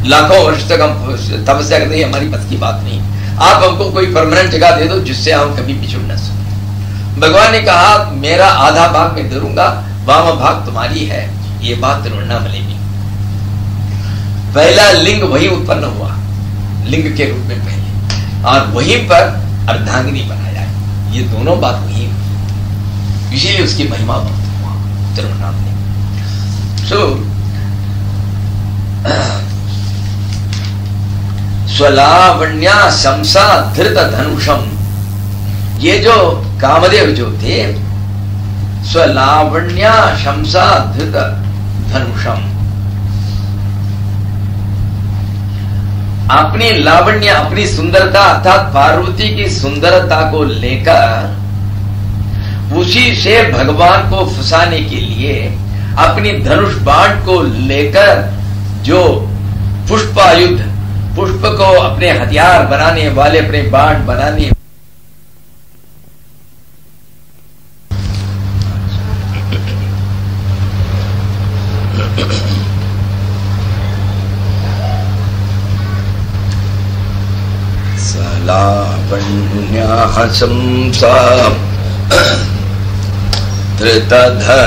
लाखों वर्ष तक हम तपस्या करते हैं, हमारी बस की बात नहीं। आप हमको कोई परमानेंट जगह दे दो जिससे हम कभी बिछुड़ न सके। भगवान ने कहा मेरा आधा भाग मैं दूंगा, वाम भाग तुम्हारी है, ये बात तरुणा मिलेगी। पहला लिंग वही उत्पन्न हुआ, लिंग के रूप में पहले, और वहीं पर अर्धांगिनी बनाया। ये दोनों बात वही हुई, इसीलिए उसकी महिमा बहुत हुआ तरुणा में। स्वलावण्या शमसा धृत धनुषम, ये जो कामदेव जो थे, स्वलावण्या शमसा धृत धनुषम, अपनी लावण्य अपनी सुंदरता अर्थात पार्वती की सुंदरता को लेकर उसी से भगवान को फंसाने के लिए अपनी धनुष बाण को लेकर जो पुष्पायुध, पुष्प को अपने हथियार बनाने वाले, अपने बाण बनाने लावण्याः शंसा धृतधनुषमन्हाय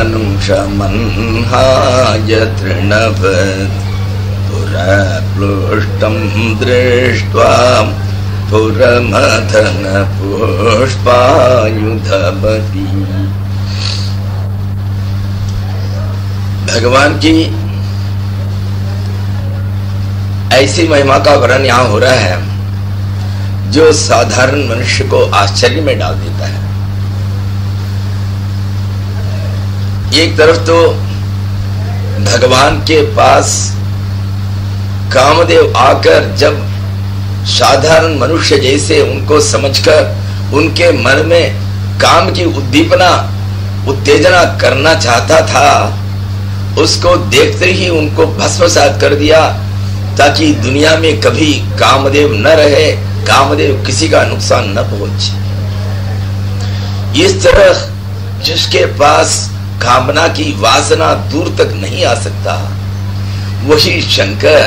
तृणवत् पुरप्लुष्टं दृष्ट्वा पुरमथन पुष्पायुधवती। भगवान की ऐसी महिमा का वर्णन यहां हो रहा है जो साधारण मनुष्य को आश्चर्य में डाल देता है। एक तरफ तो भगवान के पास कामदेव आकर जब साधारण मनुष्य जैसे उनको समझकर उनके मन में काम की उद्दीपना उत्तेजना करना चाहता था, उसको देखते ही उनको भस्मसात कर दिया ताकि दुनिया में कभी कामदेव न रहे, कामदेव किसी का नुकसान न पहुंचे। इस तरह जिसके पास कामना की वासना दूर तक नहीं आ सकता, वही शंकर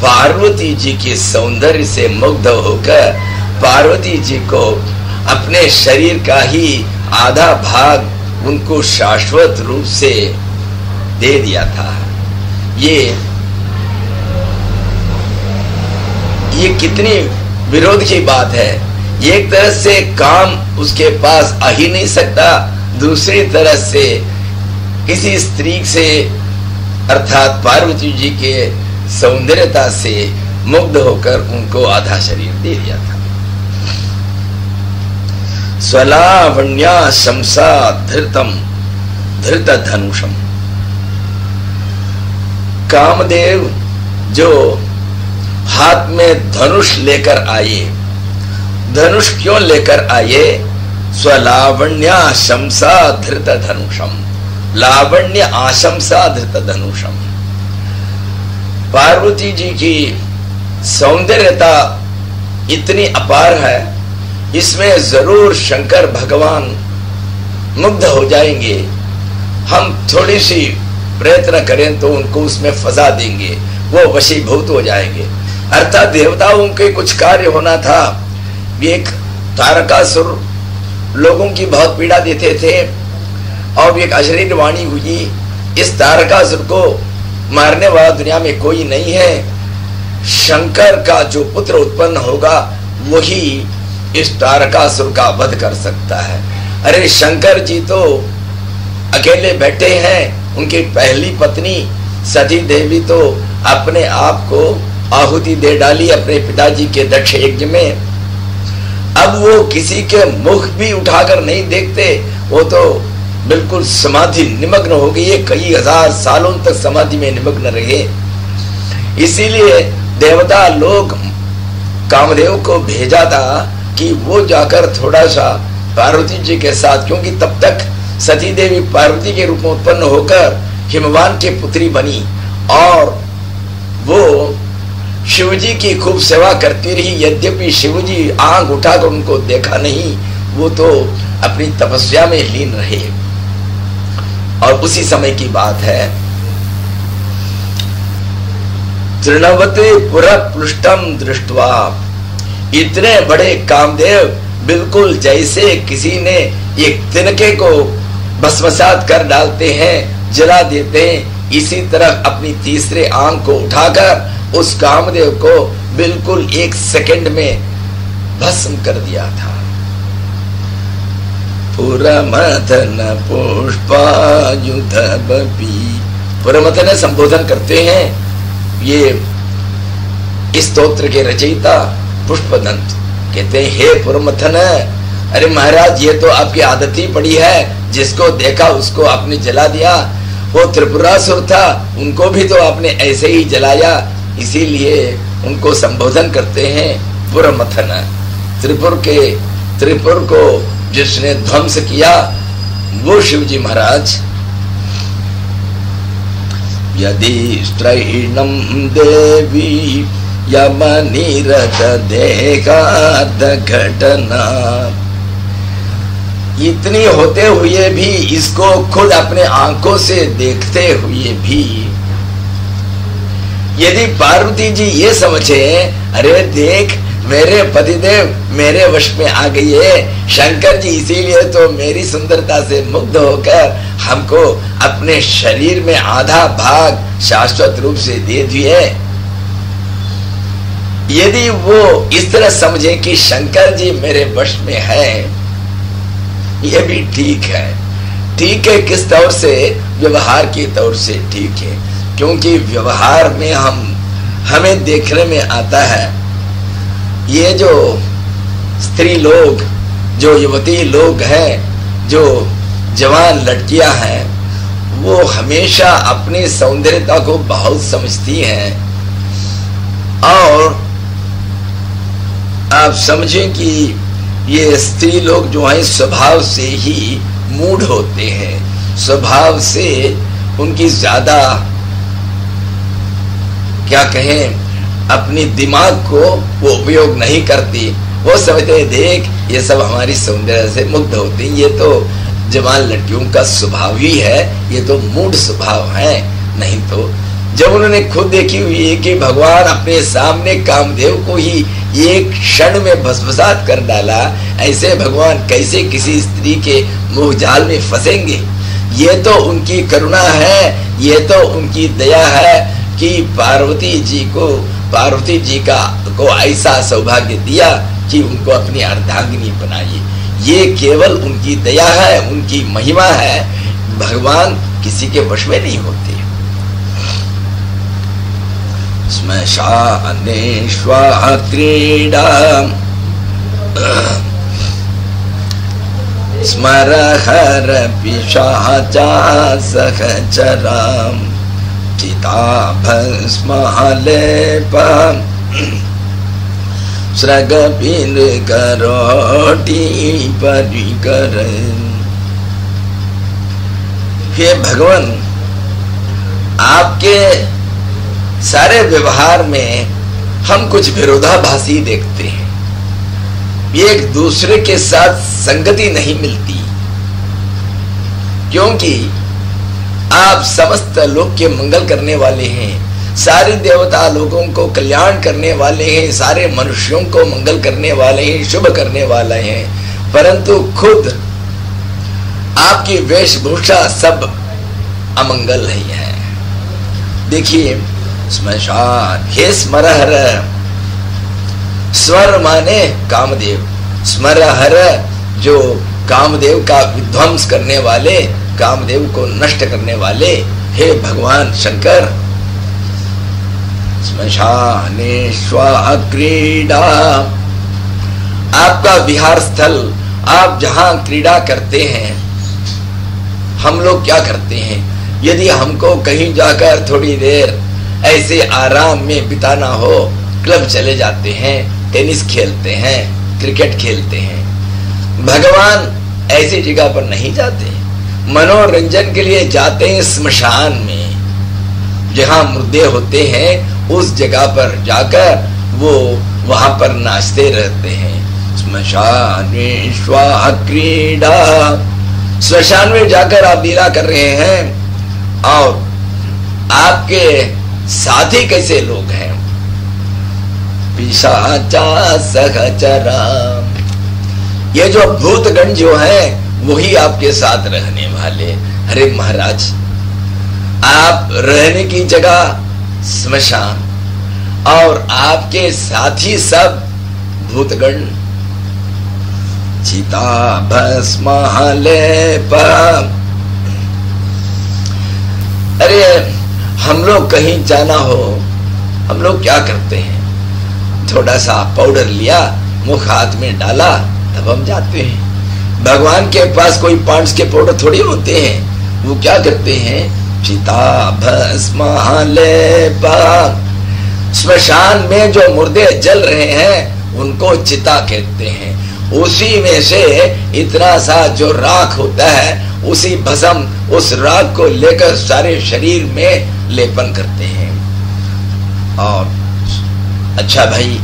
पार्वती जी के सौंदर्य से मुग्ध होकर पार्वती जी को अपने शरीर का ही आधा भाग उनको शाश्वत रूप से दे दिया था। ये कितनी विरोध की बात है। एक तरह से काम उसके पास आ ही नहीं सकता, दूसरी तरह से किसी स्त्री से अर्थात पार्वती जी के सौंदर्यता से मुग्ध होकर उनको आधा शरीर दे दिया था। स्वलावण्या शमसा धृतम धृत धनुषम, कामदेव जो हाथ में धनुष लेकर आए, धनुष क्यों लेकर आए? स्वलावण्या शमसा धृत धनुषम, लावण्य आशंसा धृत धनुषम। पार्वती जी की सौंदर्यता इतनी अपार है, इसमें जरूर शंकर भगवान मुग्ध हो जाएंगे। हम थोड़ी सी प्रयत्न करें तो उनको उसमें फंसा देंगे, वो वशीभूत हो जाएंगे। अर्थात देवताओं के कुछ कार्य होना था। एक तारकासुर लोगों की बहुत पीड़ा देते थे और एक अशरीर वाणी हुई, इस तारकासुर को मारने वाला दुनिया में कोई नहीं है, शंकर का जो पुत्र उत्पन्न होगा वही इस तारकासुर का वध कर सकता है। अरे शंकर जी तो अकेले बैठे हैं, उनकी पहली पत्नी सती देवी तो अपने आप को आहुति दे डाली अपने पिताजी के दक्ष यज्ञ में। अब वो किसी के मुख भी उठाकर नहीं देखते, वो तो बिल्कुल समाधि निमग्न हो गई है, कई हजार सालों तक समाधि में निमग्न रहे। इसीलिए देवता लोग कामदेव को भेजा था कि वो जाकर थोड़ा सा पार्वती जी के साथ, क्योंकि तब तक सती देवी पार्वती के रूप में उत्पन्न होकर हिमवान की पुत्री बनी और वो शिवजी की खूब सेवा करती रही। यद्यपि शिवजी आंख उठाकर उनको देखा नहीं, वो तो अपनी तपस्या में लीन रहे। और उसी समय की बात है, तृणवते पुरपृष्ठम दृष्ट्वा, इतने बड़े कामदेव बिल्कुल जैसे किसी ने एक तिनके को भस्मसात कर डालते हैं, जला देते हैं, इसी तरह अपनी तीसरे आंख को उठाकर उस कामदेव को बिल्कुल 1 सेकंड में भस्म कर दिया था। पुरमथन पुष्पायुधबपि, पुरमथन संबोधन करते हैं ये इस स्तोत्र के रचयिता पुष्पदंत। कहते हैं हे पुरमथन, अरे महाराज ये तो आपकी आदत ही पड़ी है, जिसको देखा उसको आपने जला दिया। वो त्रिपुरासुर था, उनको भी तो आपने ऐसे ही जलाया, इसीलिए उनको संबोधन करते हैं पुरमथन। त्रिपुर को जिसने ध्वंस किया वो शिवजी महाराज। यदि स्त्रैणम देवी यमनिरत देहाद घटना, इतनी होते हुए भी, इसको खुद अपने आंखों से देखते हुए भी, यदि पार्वती जी ये समझे अरे देख मेरे पतिदेव मेरे वश में आ गई है, शंकर जी इसीलिए तो मेरी सुंदरता से मुग्ध होकर हमको अपने शरीर में आधा भाग शाश्वत रूप से दे दिए। यदि वो इस तरह समझे कि शंकर जी मेरे वश में है, ये भी ठीक है। ठीक है किस तौर से? व्यवहार की तौर से ठीक है, क्योंकि व्यवहार में हमें देखने में आता है ये जो स्त्री लोग, जो युवती लोग हैं, जो जवान लड़कियां हैं, वो हमेशा अपनी सौंदर्यता को बहुत समझती हैं। और आप समझें कि ये स्त्री लोग जो हैं स्वभाव से ही मूढ़ होते हैं, स्वभाव से उनकी ज्यादा क्या कहें अपनी दिमाग को वो उपयोग नहीं करती। वो समझते हैं देख ये सब हमारी सौंदर्य से मुग्ध होती, ये तो जवान लड़कियों का स्वभाव ही है, ये तो मूढ़ स्वभाव है। नहीं तो जब उन्होंने खुद देखी हुई है कि भगवान अपने सामने कामदेव को ही एक क्षण में भस्मसात कर डाला, ऐसे भगवान कैसे किसी स्त्री के मोह जाल में फंसेंगे? ये तो उनकी करुणा है, ये तो उनकी दया है कि पार्वती जी को ऐसा सौभाग्य दिया कि उनको अपनी अर्धांगिनी बनाई। ये केवल उनकी दया है, उनकी महिमा है। भगवान किसी के वश में नहीं होते। श्मशानेष्वा क्रीडा स्मरहर पिशाचा सहचराम चिता भस्मलेपम स्रगपिन करोटी परिकर। हे भगवान, आपके सारे व्यवहार में हम कुछ विरोधाभासी देखते हैं, एक दूसरे के साथ संगति नहीं मिलती, क्योंकि आप समस्त लोक के मंगल करने वाले हैं, सारे देवता लोगों को कल्याण करने वाले हैं, सारे मनुष्यों को मंगल करने वाले हैं, शुभ करने वाले हैं, परंतु खुद आपकी वेशभूषा सब अमंगल ही है। देखिए श्मशान, हे स्मरहर, स्वर माने कामदेव, स्मरहर जो कामदेव का विध्वंस करने वाले, कामदेव को नष्ट करने वाले, हे भगवान शंकर। श्मशानेश्वा क्रीडा, आपका विहार स्थल, आप जहां क्रीड़ा करते हैं, हम लोग क्या करते हैं? यदि हमको कहीं जाकर थोड़ी देर ऐसे आराम में बिताना हो, क्लब चले जाते हैं, टेनिस खेलते हैं, क्रिकेट खेलते हैं। भगवान ऐसी जगह पर नहीं जाते, मनोरंजन के लिए जाते हैं स्मशान में, जहां मुर्दे होते हैं उस जगह पर जाकर वो वहां पर नाचते रहते हैं। श्मशानेश्वा क्रीडा, श्मशान में जाकर आप लीला कर रहे हैं और आपके साथी कैसे लोग हैं? पिशाचा सहचरा, ये जो भूतगण जो है वही आपके साथ रहने वाले। अरे महाराज, आप रहने की जगह स्मशान और आपके साथी सब भूतगण। चिता भस्मालेप, अरे हम लोग कहीं जाना हो, हम लोग क्या करते हैं? थोड़ा सा पाउडर लिया, मुख हाथ में डाला, तब हम जाते हैं। भगवान के पास कोई पांड्स के पाउडर थोड़ी होते हैं। वो क्या करते हैं? चिता भस्मालेप, स्मशान में जो मुर्दे जल रहे हैं उनको चिता कहते हैं। उसी में से इतना सा जो राख होता है, उसी भस्म, उस राख को लेकर सारे शरीर में लेपन करते हैं। और अच्छा भाई,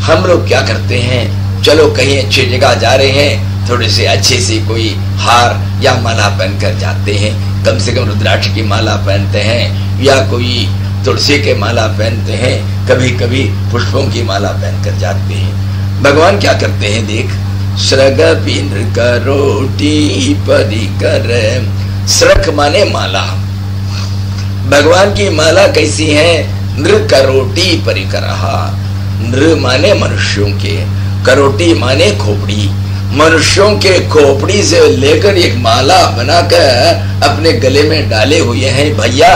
हम लोग क्या करते हैं? चलो कहीं अच्छी जगह जा रहे हैं, थोड़े से अच्छे से कोई हार या माला पहनकर जाते हैं। कम से कम रुद्राक्ष की माला पहनते हैं या कोई तुलसी के माला पहनते हैं, कभी कभी पुष्पों की माला पहनकर जाते हैं। भगवान क्या करते हैं? देख, श्रग पिंद्र करोटी परिकर, श्रक माने माला। भगवान की माला कैसी है? नृ करोटी परिकरहा, नृ माने मनुष्यों के, करोटी माने खोपड़ी। मनुष्यों के खोपड़ी से लेकर एक माला बनाकर अपने गले में डाले हुए हैं। भैया,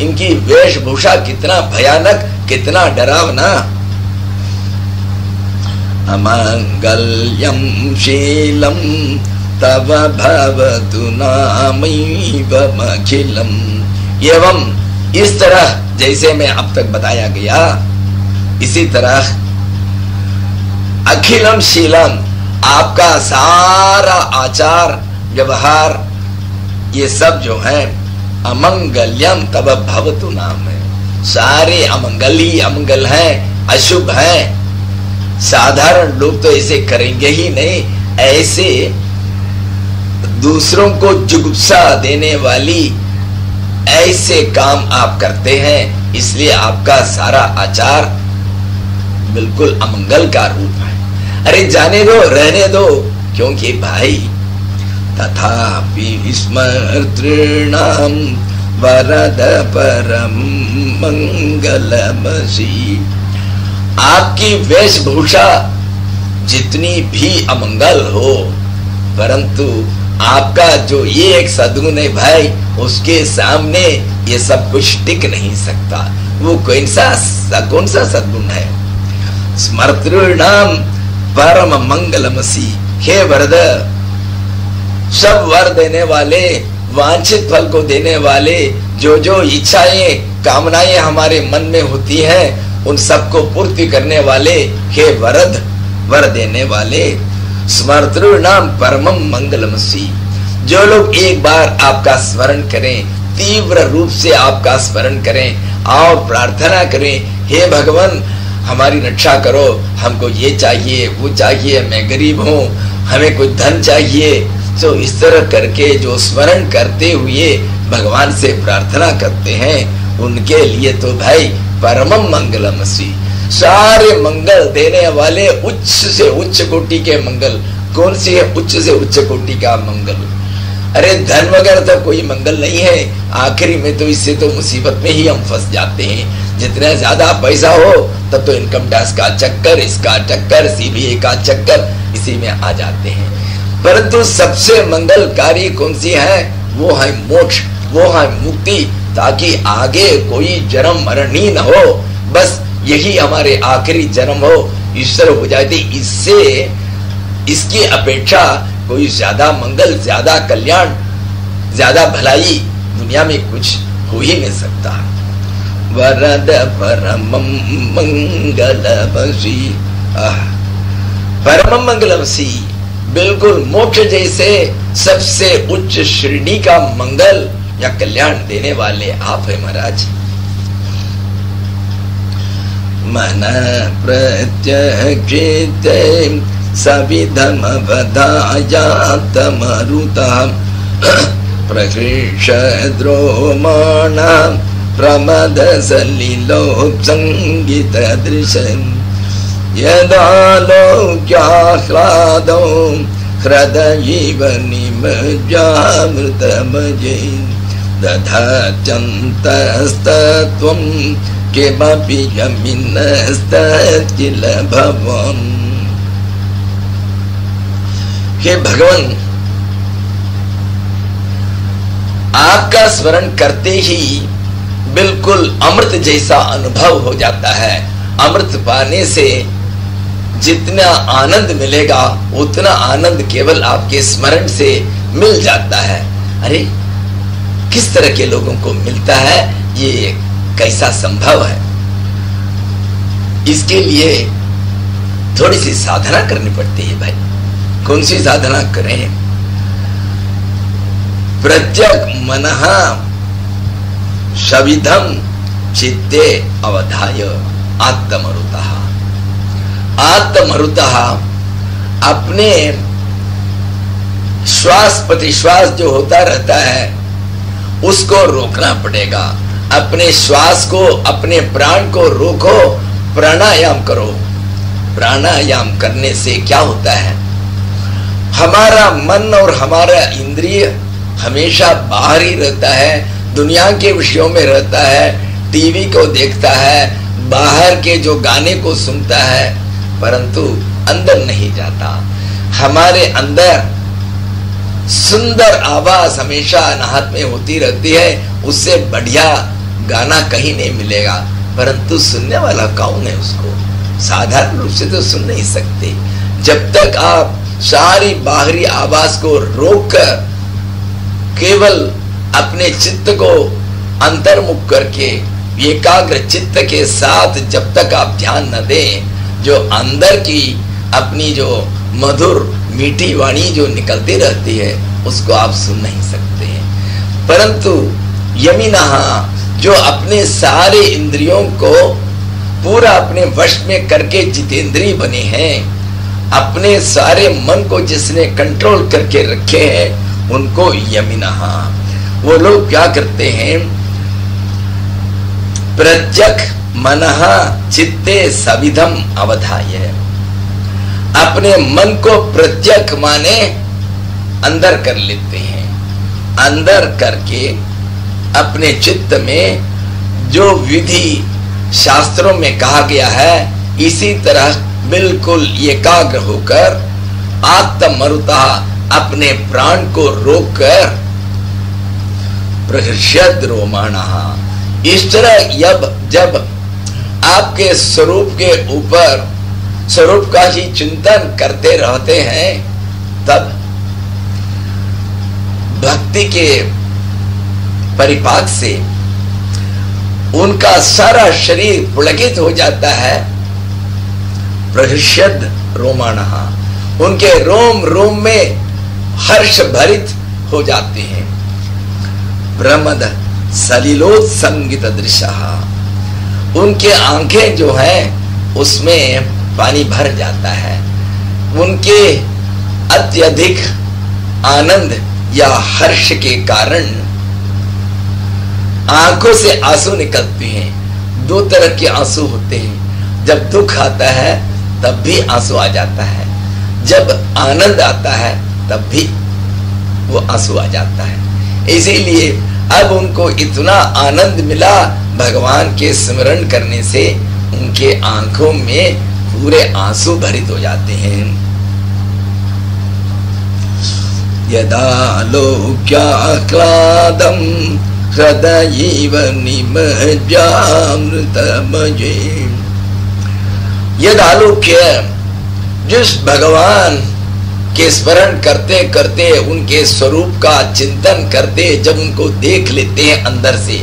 इनकी वेशभूषा कितना भयानक, कितना डरावना। अमंगल्यम शीलम तव भवतु नामैव अखिलम। एवं इस तरह जैसे मैं अब तक बताया गया, इसी तरह अखिलम शीलम, आपका सारा आचार व्यवहार ये सब जो है अमंगल्यम तब भवतु नाम है। सारे अमंगल ही अमंगल हैं, अशुभ हैं। साधारण लोग तो ऐसे करेंगे ही नहीं। ऐसे दूसरों को जुगुप्सा देने वाली ऐसे काम आप करते हैं, इसलिए आपका सारा आचार बिल्कुल अमंगल का रूप है। अरे जाने दो, रहने दो, क्योंकि भाई तथापि स्मर्तॄणाम वरद परम मंगलमसि। आपकी वेशभूषा जितनी भी अमंगल हो, परंतु आपका जो ये एक सद्गुण है भाई, उसके सामने ये सब कुछ टिक नहीं सकता। वो कौन सा सद्गुण है? स्मर्तॄणाम परम मंगलमसि, हे वरद, सब वर देने वाले, वांछित फल को देने वाले, जो जो इच्छाएं कामनाएं हमारे मन में होती हैं, उन सबको पूर्ति करने वाले, हे वरद, वर देने वाले। स्मर्तॄणाम परमं मंगलमसि, जो लोग एक बार आपका स्मरण करें, तीव्र रूप से आपका स्मरण करें और प्रार्थना करें, हे भगवान हमारी रक्षा करो, हमको ये चाहिए वो चाहिए, मैं गरीब हूँ, हमें कुछ धन चाहिए। तो इस तरह करके जो स्मरण करते हुए भगवान से प्रार्थना करते हैं, उनके लिए तो भाई परमं मंगलमसि, सारे मंगल देने वाले, उच्च से उच्च कोटि के मंगल। कौन सी है उच्च से उच्च कोटि का मंगल? अरे धन वगैरह तो कोई मंगल नहीं है। आखिरी में तो इससे तो मुसीबत में ही हम फंस जाते हैं। जितना ज्यादा पैसा हो तब तो इनकम टैक्स का चक्कर, इसका चक्कर, सीबीआई का चक्कर, इसी में आ जाते हैं। परंतु सबसे मंगलकारी कौन सी है? वो है मोक्ष, वो है मुक्ति, ताकि आगे कोई जन्म मरण ही न हो, बस यही हमारे आखिरी जन्म हो, ईश्वर हो जाती। इससे इसकी अपेक्षा कोई ज्यादा मंगल, ज्यादा कल्याण, ज्यादा भलाई दुनिया में कुछ हो ही नहीं सकता। वरद परमं मंगलमसि, परमं मंगलमसि, बिल्कुल मोक्ष जैसे सबसे उच्च श्रेणी का मंगल या कल्याण देने वाले आप है महाराज। मन प्रत्यक्षित सविधम वधायात मरुता प्रकृष्य द्रोमाणां प्रमद सलिलो संगीत दृश्यम यदालोक्याह्लादो हृदयैव निमज्जामृतमये दधात्यन्तस्तत्त्वं किमपि यमिनस्तत्किल भवन्। हे भगवान, आपका स्मरण करते ही बिल्कुल अमृत जैसा अनुभव हो जाता है। अमृत पाने से जितना आनंद मिलेगा उतना आनंद केवल आपके स्मरण से मिल जाता है। अरे किस तरह के लोगों को मिलता है, ये कैसा संभव है? इसके लिए थोड़ी सी साधना करनी पड़ती है भाई। कौन सी साधना करें? प्रत्यक मनः शविधम चित्ते अवधाय आत्मरुतः। आत्मरुतः अपने श्वास प्रतिश्वास जो होता रहता है उसको रोकना पड़ेगा। अपने श्वास को, अपने प्राण को रोको, प्राणायाम करो। प्राणायाम करने से क्या होता है? हमारा मन और हमारा इंद्रिय हमेशा बाहर ही रहता है, दुनिया के विषयों में रहता है, टीवी को देखता है, बाहर के जो गाने को सुनता है, परंतु अंदर नहीं जाता। हमारे अंदर सुंदर आवाज हमेशा नाहत में होती रहती है, उससे बढ़िया गाना कहीं नहीं मिलेगा, परंतु सुनने वाला कौन है? उसको साधारण रूप से तो सुन नहीं सकते। जब तक आप सारी बाहरी आवाज को रोककर केवल अपने चित्त को अंतर्मुख करके एकाग्र चित्त के साथ जब तक आप ध्यान न दें, जो अंदर की अपनी जो मधुर मीठी वाणी जो निकलती रहती है उसको आप सुन नहीं सकते हैं। परंतु यमिनः जो अपने सारे इंद्रियों को पूरा अपने वश में करके जितेंद्रिय बने हैं, अपने सारे मन को जिसने कंट्रोल करके रखे हैं, उनको यमिनः। वो लोग क्या करते हैं? प्रत्यक मनः चित्ते सविधम अवधाय। अपने मन को प्रत्यक माने अंदर कर लेते हैं। अंदर करके अपने चित्त में जो विधि शास्त्रों में कहा गया है, इसी तरह बिल्कुल एकाग्र होकर आत्मरुतः अपने प्राण को रोककर प्रहृष्यद रोमाणः। इस तरह जब आपके स्वरूप के ऊपर स्वरूप का ही चिंतन करते रहते हैं, तब भक्ति के परिपाक से उनका सारा शरीर पुलकित हो जाता है। प्रहृष्यद रोमाणः, उनके रोम रोम में हर्ष भरित हो जाते हैं। प्रमद सलिलोत्संगित दृश्यः, उनके आंखें जो हैं उसमें पानी भर जाता है। उनके अत्यधिक आनंद या हर्ष के कारण आंखों से आंसू निकलते हैं। दो तरह के आंसू होते हैं, जब दुख आता है तब भी आंसू आ जाता है, जब आनंद आता है तब भी वो आंसू आ जाता है। इसीलिए अब उनको इतना आनंद मिला भगवान के स्मरण करने से, उनके आंखों में पूरे आंसू भरित हो जाते हैं। यदालोक्याह्लादं हृदयैव निमज्जामृतमये। यदालोक्य, जिस भगवान के स्मरण करते करते, उनके स्वरूप का चिंतन करते, जब उनको देख लेते हैं अंदर से,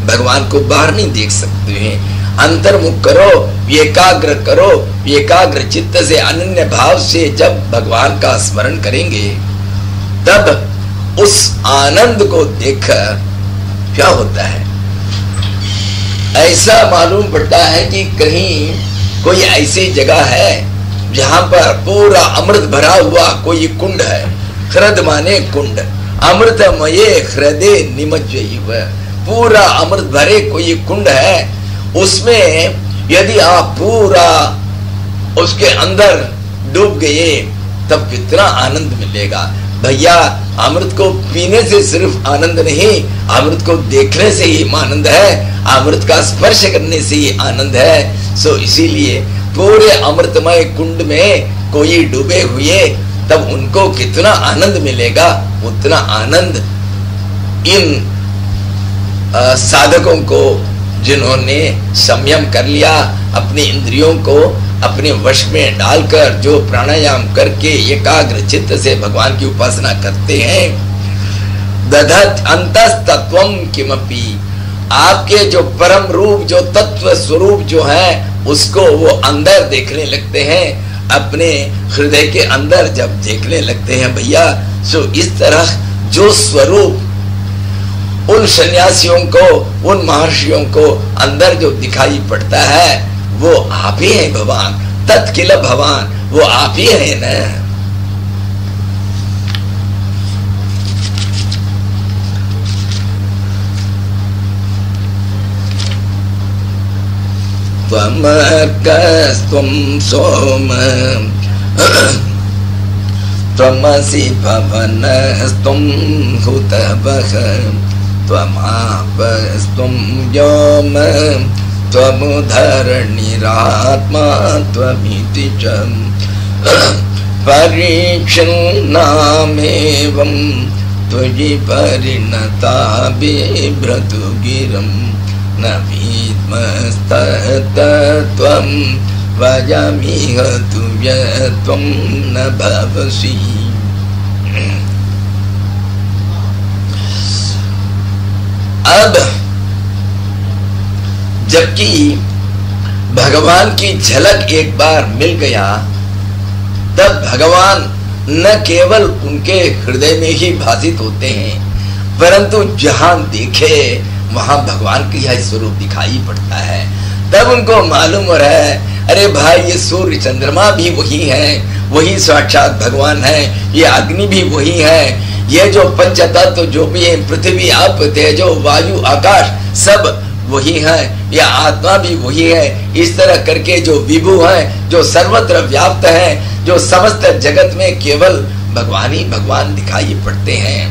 भगवान को बाहर नहीं देख सकते हैं, अंतर्मुख करो, एकाग्र करो, एकाग्र चित्त से अनन्य भाव से जब भगवान का स्मरण करेंगे, तब उस आनंद को देखकर क्या होता है? ऐसा मालूम पड़ता है कि कहीं कोई ऐसी जगह है जहां पर पूरा अमृत भरा हुआ कोई कुंड है। हृद माने कुंड, अमृतमये हृदय निमज्जैव, पूरा अमृत भरे कोई कुंड है, उसमें यदि आप पूरा उसके अंदर डूब गए तब कितना आनंद मिलेगा भैया। अमृत को पीने से सिर्फ आनंद नहीं, अमृत को देखने से ही आनंद है, अमृत का स्पर्श करने से ही आनंद है। सो इसीलिए पूरे अमृतमय कुंड में कोई डूबे हुए तब उनको कितना आनंद मिलेगा, उतना आनंद इन साधकों को जिन्होंने संयम कर लिया, अपनी इंद्रियों को अपने वश में डालकर जो प्राणायाम करके एकाग्र चित्त से भगवान की उपासना करते हैं। दधत अंतस्तत्वम किमपि, आपके जो परम रूप, जो तत्व स्वरूप जो है उसको वो अंदर देखने लगते हैं, अपने हृदय के अंदर जब देखने लगते हैं भैया, सो इस तरह जो स्वरूप उन सन्यासियों को, उन महर्षियों को अंदर जो दिखाई पड़ता है वो आप ही हैं भगवान, तत्किल भगवान, वो आप ही हैं ना। त्वमर्कस्त्वं सोम त्वमसि पवनस्त्वं हुतवः त्वमापस्त्वं व्योम त्वमुधरणिरात्मा त्वमिति च परीक्षन्नामेवं त्वयि परिणता बिभ्रतु गिरं न विद्मस्तत्त्वं वयमिह तु यत्त्वं न भवसि। अब जबकि भगवान की झलक एक बार मिल गया, तब भगवान न केवल उनके हृदय में ही भासित होते हैं, परंतु जहां देखे वहां भगवान का यह स्वरूप दिखाई पड़ता है। तब उनको मालूम हो रहा है, अरे भाई ये सूर्य चंद्रमा भी वही है, वही साक्षात भगवान है, ये अग्नि भी वही है, ये जो पंच तत्व जो भी है, पृथ्वी आप तेजो वायु आकाश सब वही है, यह आत्मा भी वही है। इस तरह करके जो विभु है, जो सर्वत्र व्याप्त है, जो समस्त जगत में केवल भगवान ही भगवान दिखाई पड़ते हैं।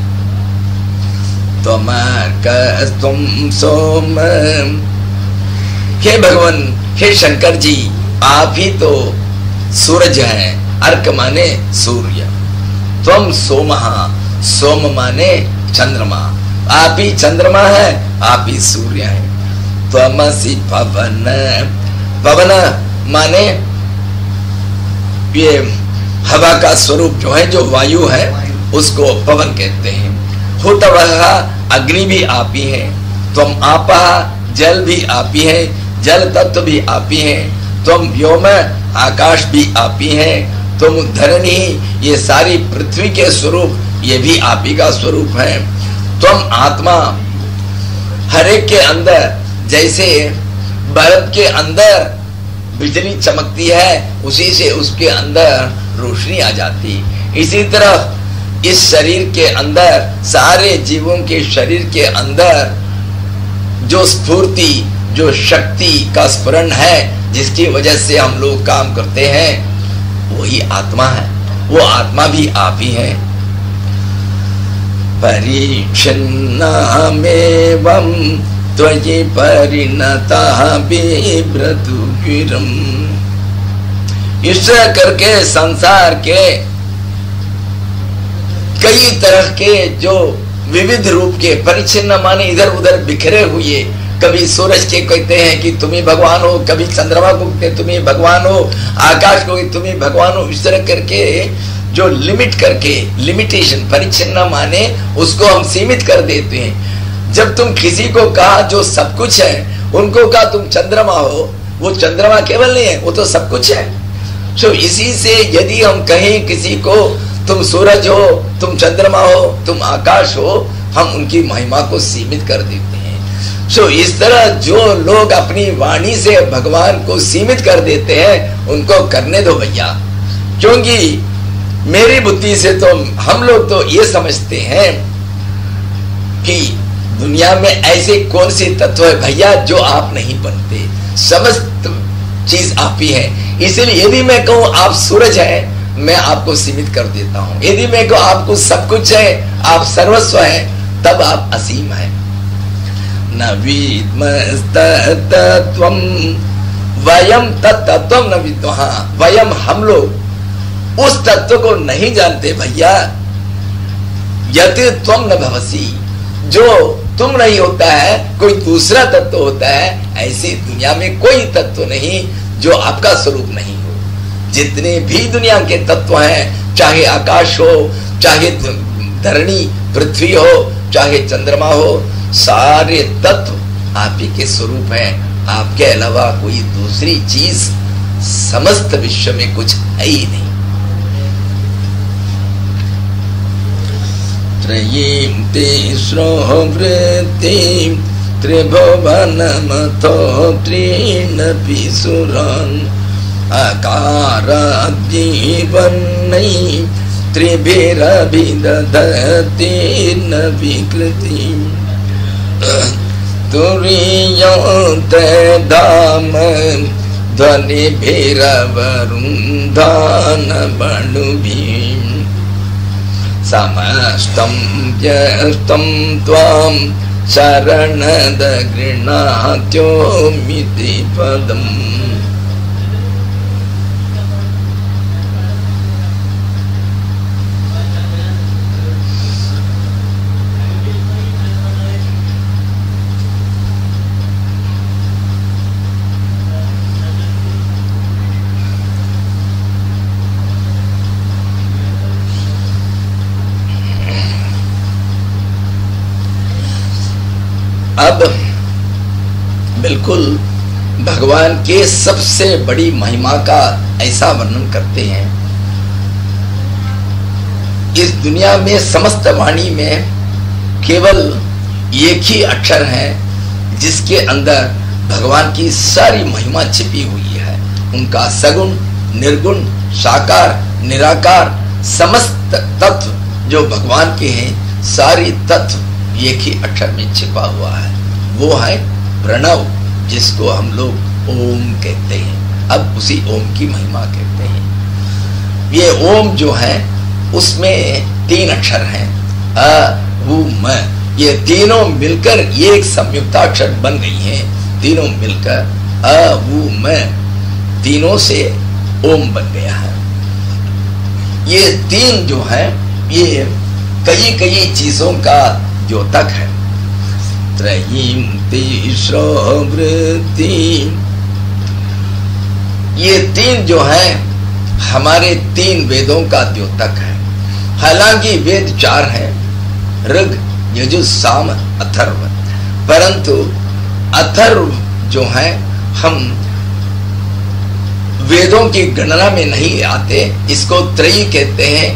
त्वमर्कस्त्वं सोम, हे भगवान, हे शंकर जी, आप ही तो सूरज हैं। अर्क माने सूर्य, त्वं सोमः, सोम माने चंद्रमा, आप ही चंद्रमा है, आप ही सूर्य है। त्वमसि पवन, पवन माने ये हवा का स्वरूप जो है, जो वायु है उसको पवन कहते हैं। हुतवः, अग्नि भी आप ही है। त्वम आपः, जल भी आप ही है, जल तत्व भी आप ही है। त्वम व्योम, आकाश भी आप ही है। तुम धरणी, ये सारी पृथ्वी के स्वरूप ये भी आप ही का स्वरूप है। तुम आत्मा, हर एक के अंदर जैसे बल्ब के अंदर बिजली चमकती है, उसी से उसके अंदर रोशनी आ जाती, इसी तरह इस शरीर के अंदर, सारे जीवों के शरीर के अंदर जो स्फूर्ति, जो शक्ति का स्फुरण है, जिसकी वजह से हम लोग काम करते हैं, वही आत्मा है। वो आत्मा भी आप ही है। परीक्षन्नामेवं त्वयि परिणतः बिभ्रतु गिरं। इस तरह करके संसार के कई तरह के जो विविध रूप के, परिच्छिन्न माने इधर उधर बिखरे हुए, कभी सूरज के कहते हैं कि तुम ही भगवान हो, कभी चंद्रमा को कहते हैं तुम ही भगवान हो, आकाश को तुम ही भगवान हो, इस तरह करके जो लिमिट करके, लिमिटेशन, परिच्छिन्न माने उसको हम सीमित कर देते हैं। जब तुम किसी को कहा जो सब कुछ है, उनको कहा तुम चंद्रमा हो, वो चंद्रमा केवल नहीं है, वो तो सब कुछ है। तो इसी से यदि हम कहें किसी को तुम सूरज हो, तुम चंद्रमा हो, तुम आकाश हो, हम उनकी महिमा को सीमित कर देते हैं। सो इस तरह जो लोग अपनी वाणी से भगवान को सीमित कर देते हैं, उनको करने दो भैया, क्योंकि मेरी बुद्धि से तो हम लोग तो ये समझते हैं कि दुनिया में ऐसे कौन से तत्व है भैया जो आप नहीं बनते? समस्त चीज आप ही है। इसलिए यदि मैं कहूं आप सूरज है, मैं आपको सीमित कर देता हूं। यदि मैं कहूं आपको सब कुछ है, आप सर्वस्व है, तब आप असीम है। न विद्मस्तत्त्वं वयम तत्तत्त्वं न विद्मः। वयम हम लोग उस तत्व को नहीं जानते भैया। यत् त्वं न भवसि, जो तुम नहीं होता है कोई दूसरा तत्व होता है। ऐसी दुनिया में कोई तत्व नहीं जो आपका स्वरूप नहीं हो। जितने भी दुनिया के तत्व हैं, चाहे आकाश हो, चाहे धरणी पृथ्वी हो, चाहे चंद्रमा हो, सारे तत्व आप ही के स्वरूप हैं। आपके अलावा कोई दूसरी चीज समस्त विश्व में कुछ है ही नहीं। त्रयीं तिस्रो वृत्तिं त्रिभुवनमथो त्रीणपि सुरान् अकाराद्जीवनै त्रिभिरभिदधति न विकृतिं तुरीयते धाम ध्वनिभिरवरुन्धान बणुभिः समस्तं व्यस्तं त्वां शरणद गृह्णात्योमिति पदम्। अब बिल्कुल भगवान के सबसे बड़ी महिमा का ऐसा वर्णन करते हैं। इस दुनिया में समस्त वाणी में केवल एक ही अक्षर है जिसके अंदर भगवान की सारी महिमा छिपी हुई है। उनका सगुण, निर्गुण, साकार, निराकार समस्त तत्व जो भगवान के हैं, सारी तत्व एक ही अक्षर में छिपा हुआ है। वो है प्रणव, जिसको हम लोग ओम कहते हैं। अब उसी ओम की महिमा कहते हैं। ये ओम जो है उसमें 3 अक्षर हैं, अ, उ, म। ये तीनों मिलकर एक संयुक्ताक्षर बन गई हैं। तीनों मिलकर अ, उ, म, तीनों से ओम बन गया है। ये 3 जो है ये कई कई चीजों का द्योतक है। त्रयीं तिस्रो वृत्तिं, ये 3 जो है हमारे 3 वेदों का द्योतक है। हालांकि वेद 4 हैं, ऋग, यजुः, साम, अथर्व, परंतु अथर्व जो है हम वेदों की गणना में नहीं आते। इसको त्रयी कहते हैं।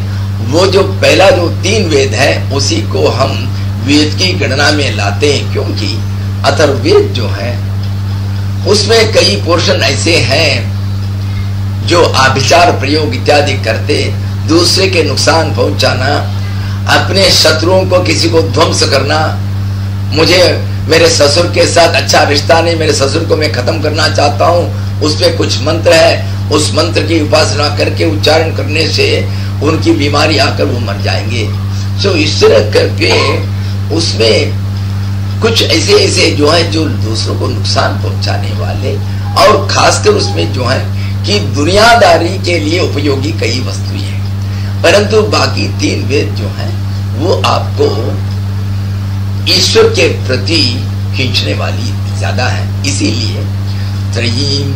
वो जो पहला जो 3 वेद है उसी को हम वेद की गणना में लाते हैं, क्योंकि अथर्ववेद जो है उसमें कई पोर्शन ऐसे हैं जो आभिचार प्रयोग इत्यादि करते, दूसरे के नुकसान पहुंचाना, अपने शत्रुओं को किसी को ध्वंस करना। मुझे मेरे ससुर के साथ अच्छा रिश्ता नहीं, मेरे ससुर को मैं खत्म करना चाहता हूँ, उस पे कुछ मंत्र है, उस मंत्र की उपासना करके उच्चारण करने से उनकी बीमारी आकर वो मर जाएंगे। सो इस तरह करके उसमें कुछ ऐसे ऐसे जो है जो दूसरों को नुकसान पहुंचाने वाले, और खासकर उसमें जो है कि दुनियादारी के लिए उपयोगी कई वस्तुएं हैं, परंतु बाकी 3 वेद जो हैं वो आपको ईश्वर के प्रति खींचने वाली ज्यादा है। इसीलिए त्रयीं,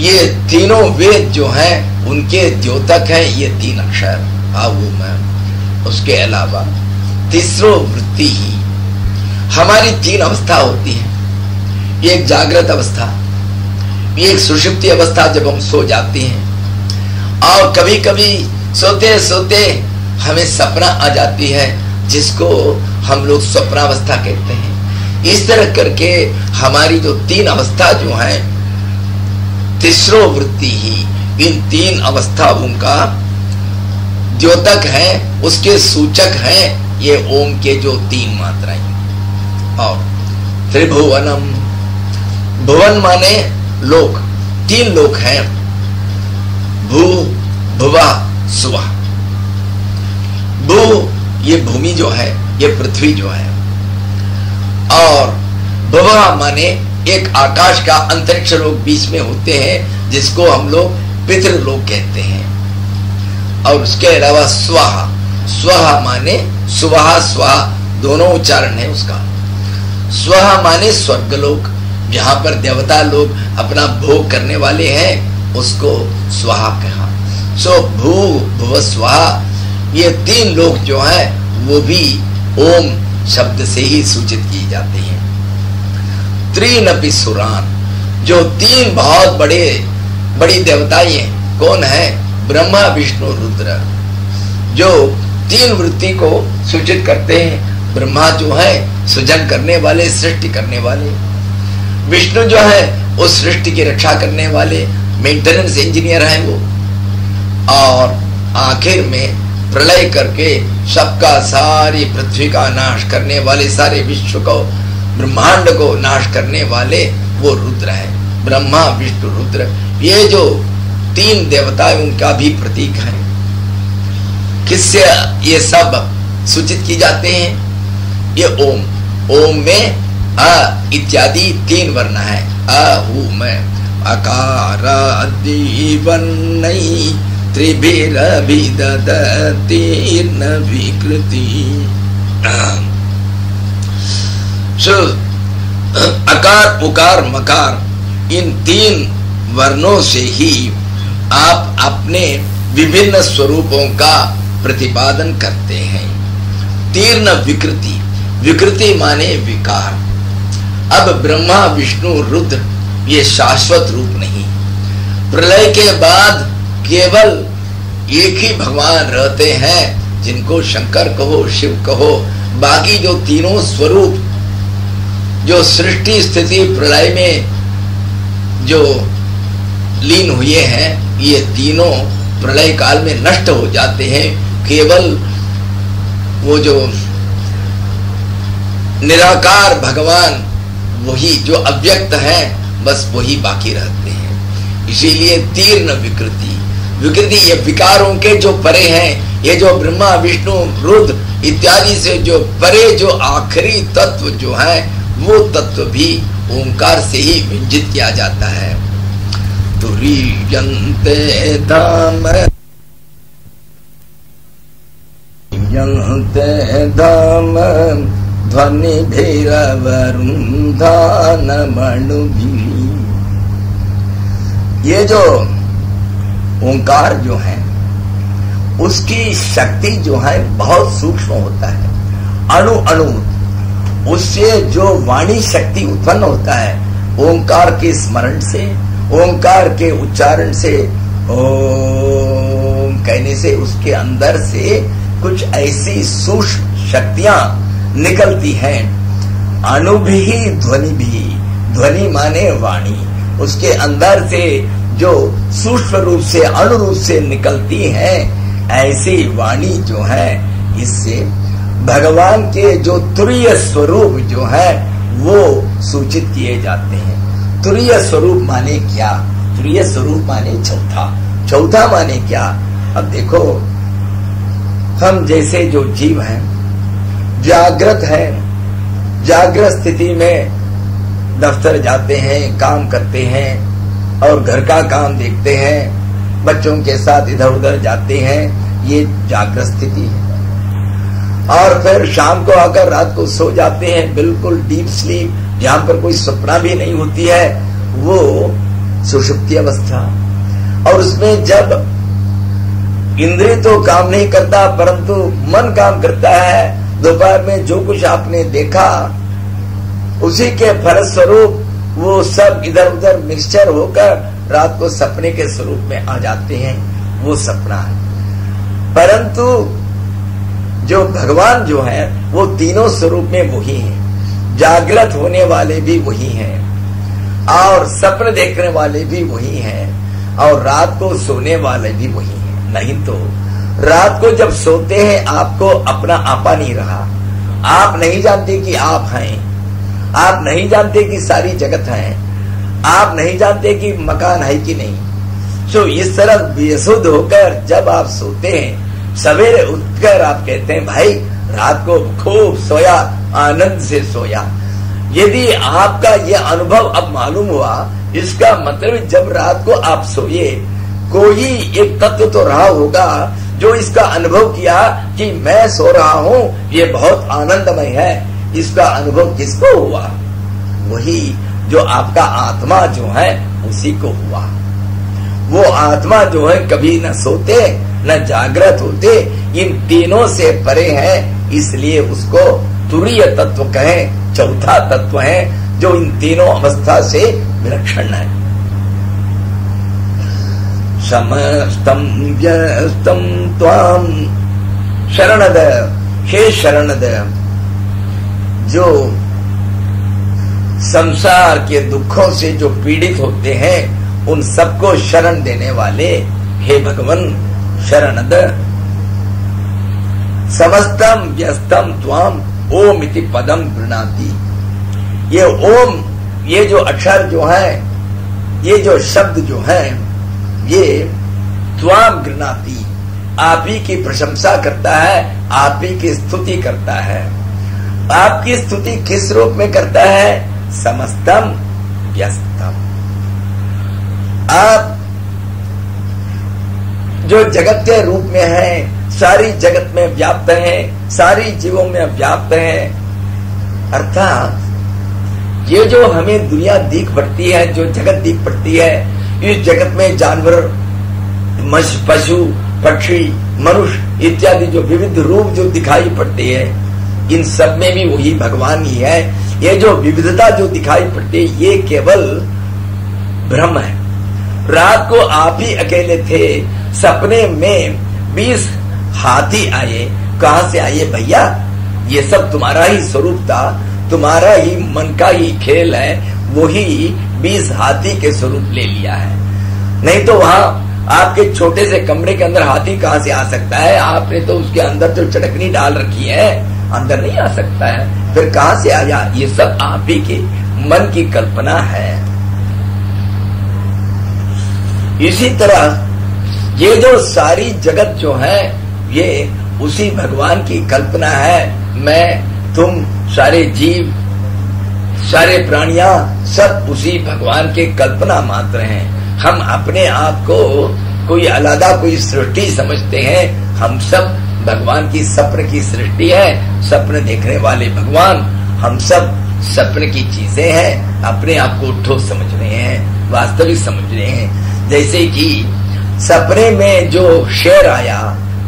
ये तीनों वेद जो हैं उनके द्योतक है ये 3 अक्षर आवू में। उसके अलावा तीसरो वृत्ति ही, हमारी 3 अवस्था होती है। एक जागृत अवस्था, एक सुषुप्ति अवस्था जब हम सो जाते हैं, और कभी कभी सोते सोते हमें सपना आ जाती है जिसको हम लोग स्वप्नावस्था कहते हैं। इस तरह करके हमारी जो 3 अवस्था जो है, तीसरो वृत्ति ही इन 3 अवस्थाओं का द्योतक है, उसके सूचक हैं ये ओम के जो 3 मात्राएं। और त्रिभुवनम, भुवन माने लोक, 3 लोक हैं, भू भुवा सुवा। भू ये भूमि जो है, ये पृथ्वी जो है, और भुवा माने एक आकाश का अंतरिक्ष लोक बीच में होते हैं जिसको हम लोग पितृलोक कहते हैं। और उसके अलावा स्वाहा, स्वाहा माने सुवाहा स्वाहा दोनों उच्चारण है उसका। स्वाहा माने स्वर्गलोक, जहां पर देवता लोग अपना भोग करने वाले हैं उसको स्वाहा कहा। सो भू भुव स्वाहा, ये 3 लोक जो है वो भी ओम शब्द से ही सूचित किए जाते हैं। त्रीनपि सुरान, जो 3 बहुत बड़ी देवताएं हैं, कौन है? ब्रह्मा विष्णु रुद्र, जो 3 वृत्ति को सूचित करते हैं। ब्रह्मा जो है सृजन करने वाले, सृष्टि करने वाले, विष्णु जो है उस सृष्टि की रक्षा करने वाले, मेंटेनेंस इंजीनियर है वो, और आखिर में प्रलय करके सबका, सारी पृथ्वी का नाश करने वाले, सारे विश्व को, ब्रह्मांड को नाश करने वाले वो रुद्र है। ब्रह्मा विष्णु रुद्र, ये जो 3 देवता है उनका भी प्रतीक है। किससे ये सब सूचित की जाते हैं? ये ओम, ओम में अ इत्यादि 3 वर्ण है। अ हु में अकार आदि वर्णै त्रिभिरभिदधतीर्न विकृति। अकार उकार मकार, इन 3 वर्णों से ही आप अपने विभिन्न स्वरूपों का प्रतिपादन करते हैं। तीर्ण विकृति, विकृति माने विकार। अब ब्रह्मा विष्णु रुद्र ये शाश्वत रूप नहीं, प्रलय के बाद केवल एक ही भगवान रहते हैं, जिनको शंकर कहो शिव कहो। बाकी जो 3 स्वरूप जो सृष्टि स्थिति प्रलय में जो लीन हुए हैं, ये 3 प्रलय काल में नष्ट हो जाते हैं। केवल वो जो निराकार भगवान, वही जो अव्यक्त है, बस वही बाकी रहते हैं। इसीलिए तीर्ण विकृति, विकृति ये विकारों के जो परे हैं, ये जो ब्रह्मा विष्णु रुद्र इत्यादि से जो परे जो आखिरी तत्व जो है, वो तत्व भी ओंकार से ही विंजित किया जाता है। तुरीयन्ते धाम धाम ध्वनि भैरवरुन्धान मणुभि। ये जो ओंकार जो है उसकी शक्ति जो है बहुत सूक्ष्म होता है, अणु अणु, उससे जो वाणी शक्ति उत्पन्न होता है ओंकार के स्मरण से, ओंकार के उच्चारण से, ओम कहने से उसके अंदर से कुछ ऐसी सूक्ष्म शक्तियां निकलती हैं। अणु भी ध्वनि भी, ध्वनि माने वाणी, उसके अंदर से जो सूक्ष्म रूप से अणु रूप से निकलती है, ऐसी वाणी जो है, इससे भगवान के जो तुरीय स्वरूप जो है वो सूचित किए जाते हैं। तुरीय स्वरूप माने क्या? तुरीय स्वरूप माने चौथा, चौथा माने क्या? अब देखो, हम जैसे जो जीव हैं, जागृत है, जागृत स्थिति में दफ्तर जाते हैं, काम करते हैं और घर का काम देखते हैं, बच्चों के साथ इधर उधर जाते हैं, ये जागृत स्थिति है। और फिर शाम को आकर रात को सो जाते हैं, बिल्कुल डीप स्लीप, जहां पर कोई सपना भी नहीं होती है, वो सुषुप्ति अवस्था। और उसमें जब इंद्रिय तो काम नहीं करता परंतु मन काम करता है, दोपहर में जो कुछ आपने देखा उसी के फलस्वरूप वो सब इधर उधर मिक्सचर होकर रात को सपने के स्वरूप में आ जाते हैं, वो सपना है। परंतु जो भगवान जो है वो तीनों स्वरूप में वही है, जागृत होने वाले भी वही हैं और सपने देखने वाले भी वही हैं और रात को सोने वाले भी वही हैं। नहीं तो रात को जब सोते हैं आपको अपना आपा नहीं रहा, आप नहीं जानते कि आप हैं, आप नहीं जानते कि सारी जगत है, आप नहीं जानते कि मकान है कि नहीं। तो इस तरह बेसुध होकर जब आप सोते हैं, सवेरे उठकर आप कहते हैं भाई रात को खूब सोया, आनंद से सोया। यदि आपका यह अनुभव अब मालूम हुआ, इसका मतलब जब रात को आप सोए, कोई एक तत्व तो रहा होगा जो इसका अनुभव किया कि मैं सो रहा हूँ, ये बहुत आनंदमय है। इसका अनुभव किसको हुआ? वही जो आपका आत्मा जो है उसी को हुआ। वो आत्मा जो है कभी न सोते न जागृत होते, इन तीनों से परे है, इसलिए उसको तुरीय तत्व कहें, चौथा तत्व है जो इन तीनों अवस्था से विलक्षण है। समस्तम व्यस्तम त्वाम शरणद, हे शरणद, जो संसार के दुखों से जो पीड़ित होते हैं उन सबको शरण देने वाले हे भगवन शरणद। समस्तम व्यस्तम त्वाम ओम इति पदम गृणाति। ये ओम, ये जो अक्षर जो है, ये जो शब्द जो है, ये त्वाम गृणाति, आप ही की प्रशंसा करता है, आप ही की स्तुति करता है। आपकी स्तुति किस रूप में करता है? समस्तम व्यस्तम। आप जो जगत के रूप में है, सारी जगत में व्याप्त है, सारी जीवों में व्याप्त है। अर्थात ये जो हमें दुनिया दिख पड़ती है, जो जगत दिख पड़ती है, इस जगत में जानवर, पशु, पक्षी, मनुष्य इत्यादि जो विविध रूप जो दिखाई पड़ते हैं, इन सब में भी वही भगवान ही है। ये जो विविधता जो दिखाई पड़ती है, ये केवल भ्रम है। रात को आप ही अकेले थे, सपने में 20 हाथी आए। कहां से आए भैया? ये सब तुम्हारा ही स्वरूप था, तुम्हारा ही मन का ही खेल है, वही 20 हाथी के स्वरूप ले लिया है। नहीं तो वहां आपके छोटे से कमरे के अंदर हाथी कहां से आ सकता है? आपने तो उसके अंदर जो चटकनी डाल रखी है, अंदर नहीं आ सकता है, फिर कहां से आया? ये सब आप ही के मन की कल्पना है। इसी तरह ये जो सारी जगत जो है, ये उसी भगवान की कल्पना है। मैं, तुम, सारे जीव, सारे प्राणियां सब उसी भगवान के कल्पना मात्र हैं। हम अपने आप को कोई अलग कोई सृष्टि समझते हैं, हम सब भगवान की सपन की सृष्टि है। सपन देखने वाले भगवान, हम सब सपन की चीजें हैं, अपने आप को ठोस समझ रहे हैं, वास्तविक समझ रहे हैं। जैसे कि सपने में जो शेर आया,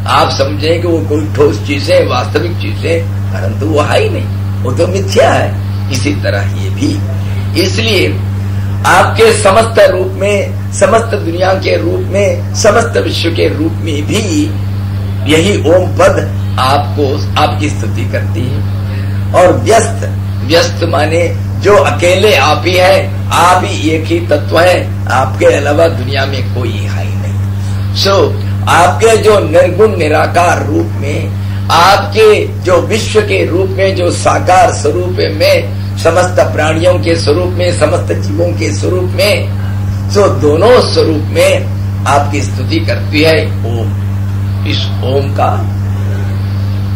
आप समझे कि वो कोई ठोस चीज है, वास्तविक चीज है, परंतु वो है ही नहीं, वो तो मिथ्या है। इसी तरह ये भी, इसलिए आपके समस्त रूप में, समस्त दुनिया के रूप में, समस्त विश्व के रूप में भी यही ओम पद आपको, आपकी स्तुति करती है। और व्यस्त, व्यस्त माने जो अकेले आप ही है, आप ही एक ही तत्व है, आपके अलावा दुनिया में कोई है ही नहीं। सो आपके जो निर्गुण निराकार रूप में, आपके जो विश्व के रूप में, जो साकार स्वरूप में, समस्त प्राणियों के स्वरूप में, समस्त जीवों के स्वरूप में, सो दोनों स्वरूप में आपकी स्तुति करती है ओम। इस ओम का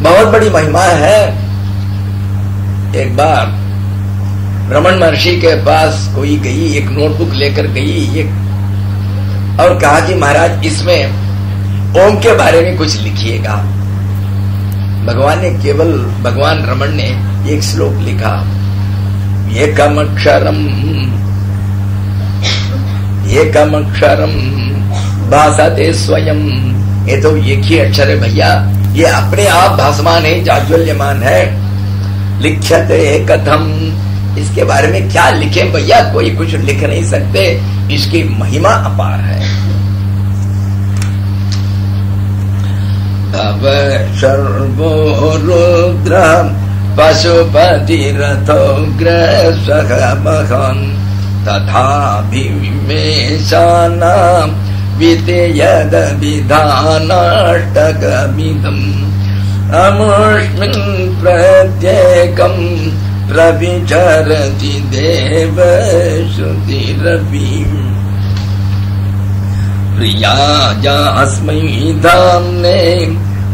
बहुत बड़ी महिमा है। एक बार रमन महर्षि के पास कोई गई, एक नोटबुक लेकर गई, और कहा कि महाराज इसमें ओम के बारे में कुछ लिखिएगा। भगवान ने केवल, भगवान रमन ने एक श्लोक लिखा, एकमक्षरम एकमक्षरम भासते स्वयं। ये तो एक ही अक्षर है भैया, ये अपने आप भासमान है, जाज्वल्यमान है। लिख्यते कथम, इसके बारे में क्या लिखे भैया? कोई कुछ लिख नहीं सकते, इसकी महिमा अपार है। भव सर्वो रुद्र पशुपति रथोग्र सहमहं तथा भीमेशानां वितेयद विधानाष्टकमिदम् अमुष्मिन् प्रत्येकं प्रविचरति देव श्रुतिरपि प्रियायास्मै धाम्ने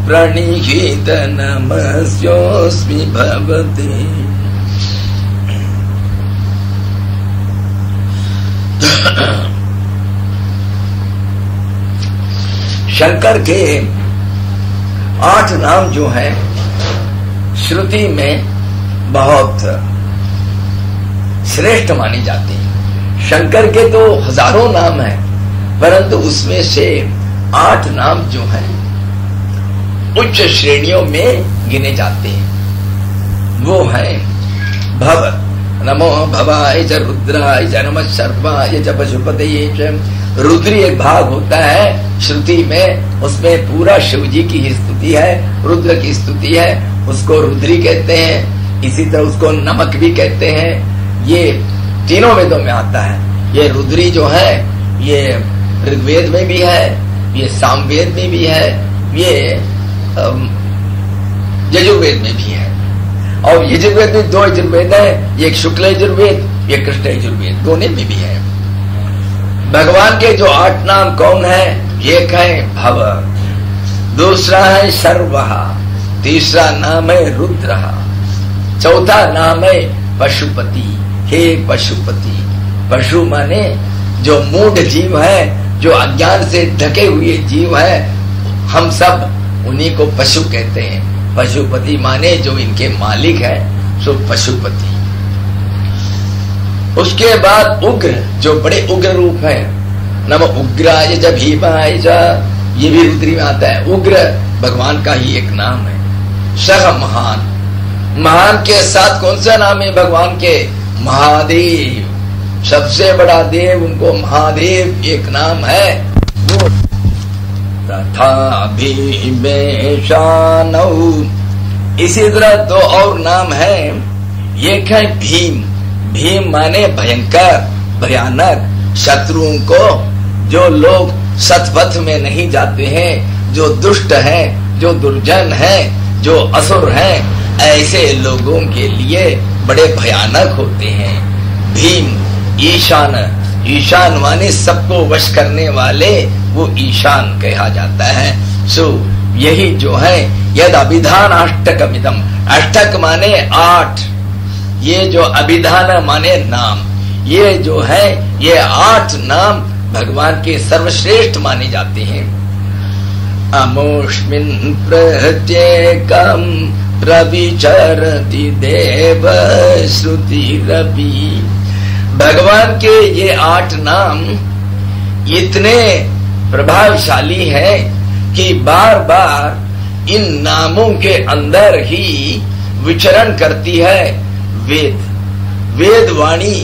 प्रणिहित नमस्योऽस्मि भवते। शंकर के 8 नाम जो हैं श्रुति में बहुत श्रेष्ठ माने जाते हैं। शंकर के तो हजारों नाम हैं, परंतु उसमें से 8 नाम जो हैं उच्च श्रेणियों में गिने जाते हैं। वो है भव, नमो भवाय च रुद्राय च नमः सर्वाय च पशुपतये च। रुद्री एक भाग होता है श्रुति में, उसमें पूरा शिव जी की ही स्तुति है, रुद्र की स्तुति है, उसको रुद्री कहते हैं। इसी तरह उसको नमक भी कहते हैं। ये तीनों वेदों में आता है। ये रुद्री जो है ये ऋग्वेद में भी है, ये सामवेद में भी है, ये यजुर्वेद में भी है। और यजुर्वेद में 2 यजुर्वेद है, एक शुक्ल यजुर्वेद, एक कृष्ण यजुर्वेद, दोनों में भी है। भगवान के जो 8 नाम कौन है? एक है भव, दूसरा है सर्वः, तीसरा नाम है रुद्र, चौथा नाम है पशुपति। हे पशुपति, पशु माने जो मूढ़ जीव है, जो अज्ञान से ढके हुए जीव है, हम सब उन्हीं को पशु कहते हैं। पशुपति माने जो इनके मालिक है, सो पशुपति। उसके बाद उग्र, जो बड़े उग्र रूप है, नम उग्राय च भीमाय च, ये भी रुद्री में आता है। उग्र भगवान का ही एक नाम है। सह महान, महान के साथ कौन सा नाम है भगवान के? महादेव, सबसे बड़ा देव, उनको महादेव एक नाम है। वो तथा भीमेशानौ, इसी तरह 2 और नाम है। एक है भीम, भीम माने भयंकर, भयानक, शत्रुओं को, जो लोग सतपथ में नहीं जाते हैं, जो दुष्ट हैं, जो दुर्जन हैं, जो असुर हैं, ऐसे लोगों के लिए बड़े भयानक होते हैं। भीम, ईशान, ईशान माने सबको वश करने वाले, वो ईशान कहा जाता है। सो यही जो है यद अभिधान अष्टकमिदम, अष्टक माने 8, ये जो अभिधान माने नाम, ये जो है ये 8 नाम भगवान के सर्वश्रेष्ठ माने जाते हैं। अमुष्मिन् प्रत्येकं प्रविचरति देव श्रुतिरपि। भगवान के ये 8 नाम इतने प्रभावशाली हैं कि बार बार इन नामों के अंदर ही विचरण करती है वेद, वेद वाणी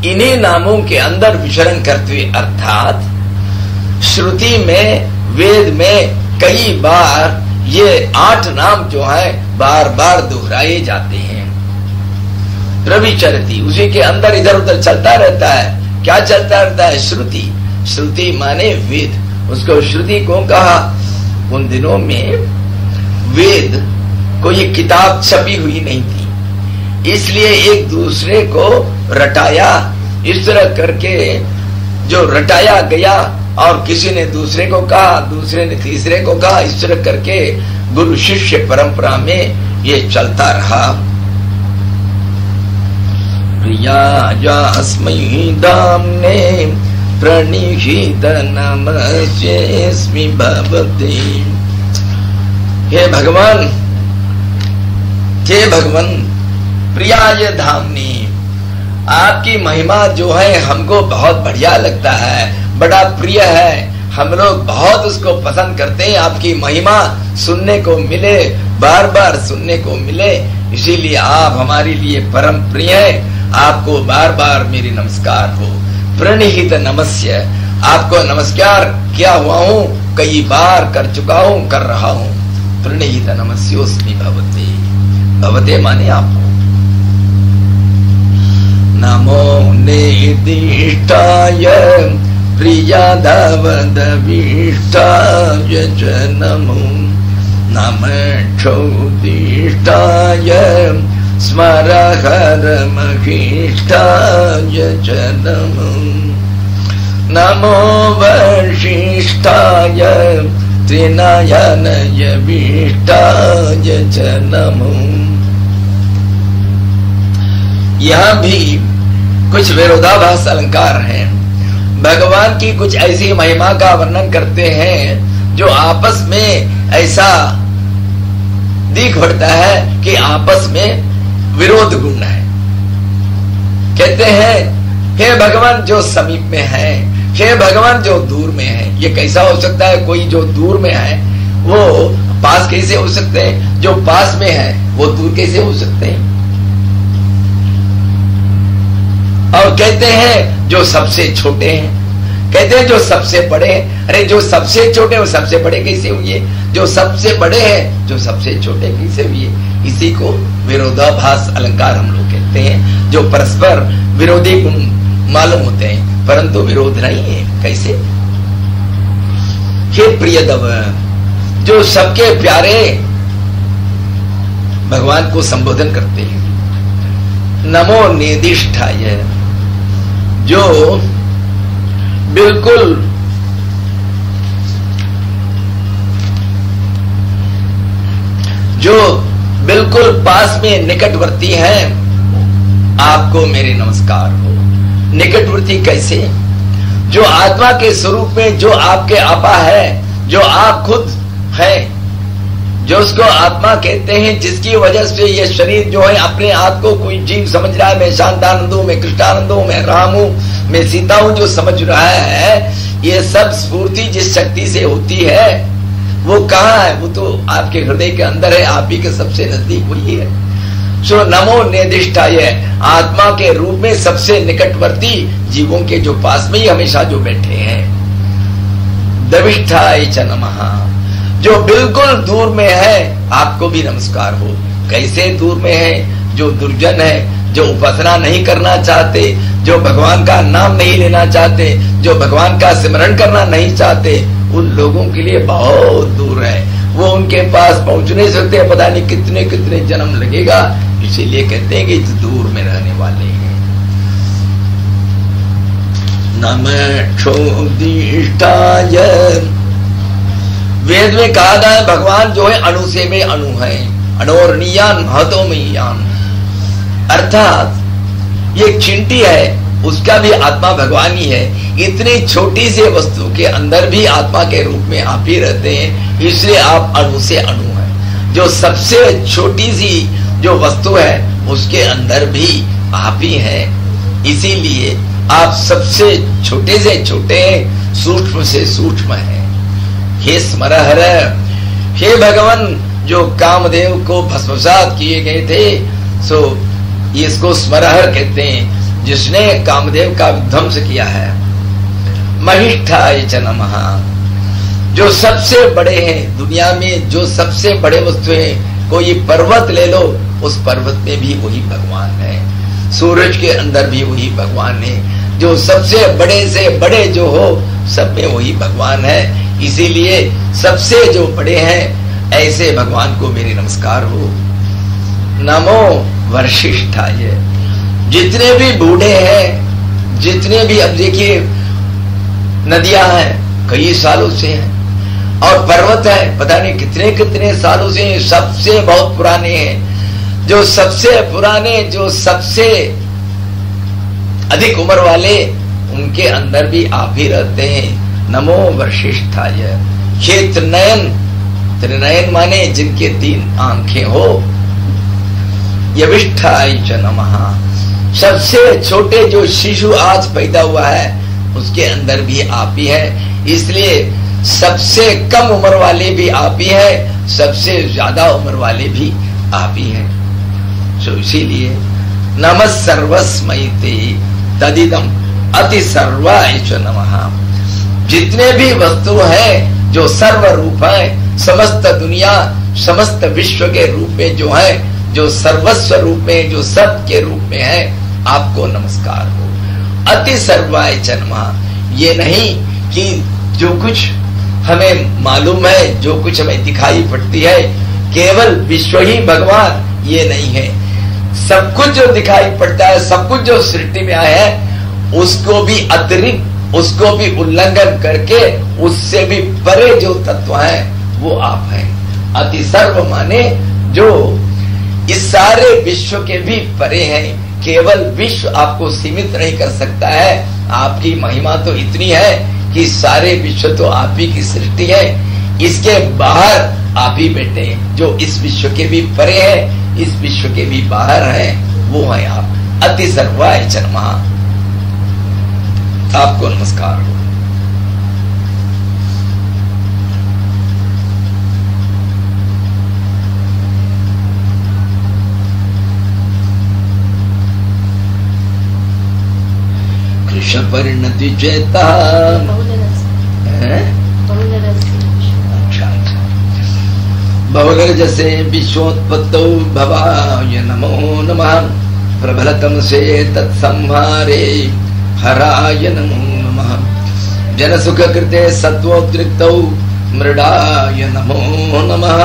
इन्हीं नामों के अंदर विचरण करती हुई, अर्थात श्रुति में, वेद में कई बार ये 8 नाम जो है बार बार दोहराए जाते हैं। प्रविचरति, उसी के अंदर इधर उधर चलता रहता है। क्या चलता रहता है? श्रुति, श्रुति माने वेद, उसको श्रुति को कहा। उन दिनों में वेद कोई किताब छपी हुई नहीं थी, इसलिए एक दूसरे को रटाया, इस तरह करके जो रटाया गया, और किसी ने दूसरे को कहा, दूसरे ने तीसरे को कहा, इस तरह करके गुरु शिष्य परंपरा में ये चलता रहा। प्रियायास्मै धाम्ने प्रणिहित नमस्येऽस्मि भवते। हे भगवान, हे भगवान, प्रियाय धामनी, आपकी महिमा जो है हमको बहुत बढ़िया लगता है, बड़ा प्रिय है, हम लोग बहुत उसको पसंद करते हैं। आपकी महिमा सुनने को मिले, बार बार सुनने को मिले, इसीलिए आप हमारे लिए परम प्रिय है। आपको बार बार मेरी नमस्कार हो। प्रणिहित नमस्य, आपको नमस्कार किया हुआ हूँ, कई बार कर चुका हूँ, कर रहा हूँ। प्रणिहित नमस्योऽस्मि भवते, भवते माने आप। नमो निर्दिष्टाय प्रियाधवदभीष्टाय च नमो, नमः क्षौदिष्टाय स्मर हर महिष्ठाय च नमो। नमो वशिष्ठाय त्रिनयनय विष्टाय च नमो। यहां भी कुछ विरोधाभास अलंकार हैं। भगवान की कुछ ऐसी महिमा का वर्णन करते हैं जो आपस में ऐसा दिख पड़ता है कि आपस में विरोध गुण है। कहते हैं हे भगवान जो समीप में है, हे भगवान जो दूर में है। ये कैसा हो सकता है? कोई जो दूर में है वो पास कैसे हो सकते हैं? जो पास में है वो दूर कैसे हो सकते हैं? और कहते हैं जो सबसे छोटे हैं, कहते हैं जो सबसे बड़े हैं। अरे जो सबसे छोटे वो सबसे बड़े कैसे हुए? जो सबसे बड़े हैं जो सबसे छोटे कैसे हुए? इसी को विरोधाभास अलंकार हम लोग कहते हैं, जो परस्पर विरोधी गुण मालूम होते हैं परंतु विरोध नहीं है। कैसे? हे प्रियदव, जो सबके प्यारे भगवान को संबोधन करते हैं। नमो निर्दिष्ठाय, जो बिल्कुल पास में निकटवर्ती हैं, आपको मेरे नमस्कार हो। निकटवर्ती कैसे? जो आत्मा के स्वरूप में जो आपके आपा है, जो आप खुद हैं, जो उसको आत्मा कहते हैं, जिसकी वजह से ये शरीर जो है अपने आप को कोई जीव समझ रहा है। मैं शांतानंद हूं, मैं कृष्णानंद हूं, मैं राम हूं, मैं सीता हूं, जो समझ रहा है, ये सब स्फूर्ति जिस शक्ति से होती है वो कहाँ है? वो तो आपके हृदय के अंदर है, आप ही के सबसे नजदीक वही है। सो नमो निर्दिष्टाय, आत्मा के रूप में सबसे निकटवर्ती जीवों के जो पास में ही हमेशा जो बैठे हैं। दविष्ठाय च नमः, जो बिल्कुल दूर में है, आपको भी नमस्कार हो। कैसे दूर में है? जो दुर्जन है, जो उपासना नहीं करना चाहते, जो भगवान का नाम नहीं लेना चाहते, जो भगवान का सिमरन करना नहीं चाहते, उन लोगों के लिए बहुत दूर है। वो उनके पास पहुंच नहीं सकते, पता नहीं कितने कितने जन्म लगेगा। इसीलिए कहते हैं कि दूर में रहने वाले हैं। नमः क्षोदिष्टाय, वेद में कहा गया है भगवान जो है अणु से में अणु है। अणोरणीयान महतोमय्यान, अर्थात ये चींटी है, उसका भी आत्मा भगवान ही है। इतनी छोटी सी वस्तु के अंदर भी आत्मा के रूप में आप ही रहते हैं, इसलिए आप अणु से अणु है। जो सबसे छोटी सी जो वस्तु है उसके अंदर भी आप ही हैं, इसीलिए आप सबसे छोटे से छोटे, सूक्ष्म से सूक्ष्म हैं। हे स्मरहर, हे भगवान जो कामदेव को भस्मसात किए गए थे, सो इसको स्मरहर कहते हैं, जिसने कामदेव का ध्वंस किया है। महिष्ठाय च नमः, जो सबसे बड़े हैं दुनिया में, जो सबसे बड़े वस्तु हैं, कोई पर्वत ले लो, उस पर्वत में भी वही भगवान है। सूरज के अंदर भी वही भगवान है। जो सबसे बड़े से बड़े जो हो, सब में वही भगवान है। इसीलिए सबसे जो बड़े हैं ऐसे भगवान को मेरे नमस्कार हो। नमो वशिष्ठाय, जितने भी बूढ़े हैं, जितने भी, अब देखिए नदियां हैं कई सालों से हैं, और पर्वत है पता नहीं कितने कितने सालों से, सबसे बहुत पुराने हैं। जो सबसे पुराने, जो सबसे अधिक उम्र वाले, उनके अंदर भी आप ही रहते हैं। नमो वशिष्ठाय, हे त्रिनयन, त्रिनयन माने जिनके 3 आंखें हो। यविष्ठाय च नमः, सबसे छोटे जो शिशु आज पैदा हुआ है उसके अंदर भी आप ही है। इसलिए सबसे कम उम्र वाले भी आप ही है, सबसे ज्यादा उम्र वाले भी आप ही है। तो इसीलिए नमः सर्वस्मैते तदिदम अति सर्वाय च नमः, जितने भी वस्तु है जो सर्व रूप है, समस्त दुनिया समस्त विश्व के रूप में जो है, जो सर्वस्व रूप में, जो सब के रूप में है, आपको नमस्कार हो। अति सर्वाय च नमः, ये नहीं कि जो कुछ हमें मालूम है, जो कुछ हमें दिखाई पड़ती है, केवल विश्व ही भगवान, ये नहीं है। सब कुछ जो दिखाई पड़ता है, सब कुछ जो सृष्टि में आया है, उसको भी अतिरिक्त, उसको भी उल्लंघन करके उससे भी परे जो तत्व है वो आप हैं। अति सर्व माने जो इस सारे विश्व के भी परे हैं। केवल विश्व आपको सीमित नहीं कर सकता है। आपकी महिमा तो इतनी है कि सारे विश्व तो आप ही की सृष्टि है, इसके बाहर आप ही बैठे हैं। जो इस विश्व के भी परे है, इस विश्व के भी बाहर है, वो है आप। अति सर्वाय नमः। आपको नमस्कार हो। कृष्ण परिणति चेता बहुलरजसे विश्वोत्पत्तौ भवाय नमो नमः। प्रबलतम से तत्संहारे हराय नमो नमः। जनसुख कृते सत्वोद्रिक्तौ मृडाय नमो नमः।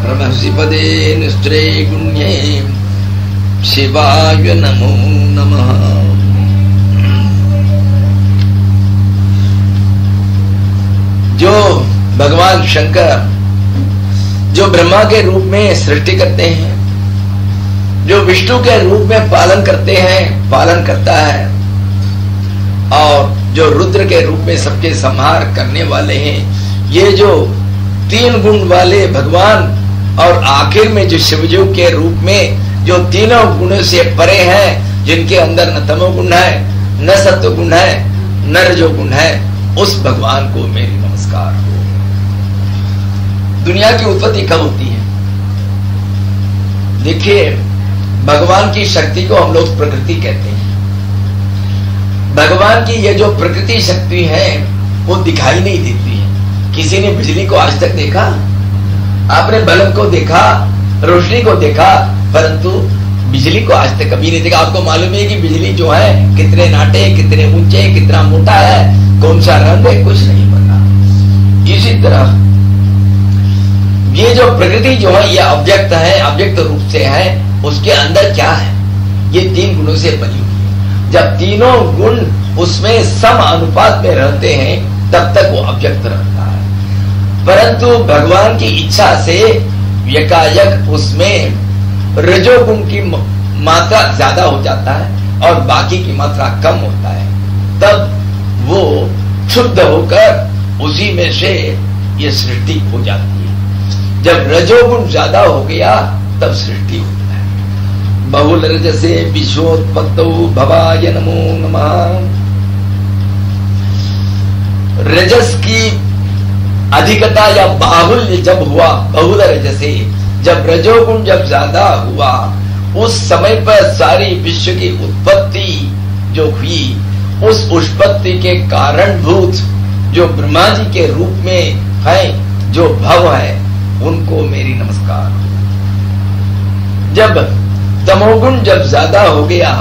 ब्रह्मसि पदे निष्ठे गुण्ये शिवाय नमो नमः। जो भगवान शंकर जो ब्रह्मा के रूप में सृष्टि करते हैं, जो विष्णु के रूप में पालन करते हैं, पालन करता है, और जो रुद्र के रूप में सबके संहार करने वाले हैं, ये जो तीन गुण वाले भगवान, और आखिर में जो शिवजी के रूप में जो तीनों गुणों से परे हैं, जिनके अंदर न तमो गुण है, न सत्व गुण है, न रजो गुण है, उस भगवान को मेरी नमस्कार हो। दुनिया की उत्पत्ति कब होती है? देखिए, भगवान की शक्ति को हम लोग प्रकृति कहते हैं। भगवान की ये जो प्रकृति शक्ति है वो दिखाई नहीं देती है। किसी ने बिजली को आज तक देखा? आपने बल्ब को देखा, रोशनी को देखा, परंतु बिजली को आज तक कभी नहीं देखा। आपको मालूम है कि बिजली जो है कितने नाटे, कितने ऊंचे, कितना मोटा है, कौन सा रंग है, कुछ नहीं पता। इसी तरह ये जो प्रकृति जो है ये अव्यक्त है, अव्यक्त रूप से है। उसके अंदर क्या है? ये तीन गुणों से बनी हुई है। जब तीनों गुण उसमें सम अनुपात में रहते हैं तब तक वो अव्यक्त रहता है। परंतु भगवान की इच्छा से एकाएक उसमें रजोगुण की मात्रा ज्यादा हो जाता है और बाकी की मात्रा कम होता है। तब वो शुद्ध होकर उसी में से ये सृष्टि हो जाती है। जब रजोगुण ज्यादा हो गया तब सृष्टि होता है। बहुल रजसे विश्वोत्पत्तौ भवाय नमो नमः। रजस की अधिकता या बाहुल्य जब हुआ, बहुल रजसे, जब रजोगुण जब ज्यादा हुआ, उस समय पर सारी विश्व की उत्पत्ति जो हुई, उस उत्पत्ति के कारणभूत जो ब्रह्मा जी के रूप में है, जो भव है, उनको मेरी नमस्कार। जब तमोगुण जब ज्यादा हो गया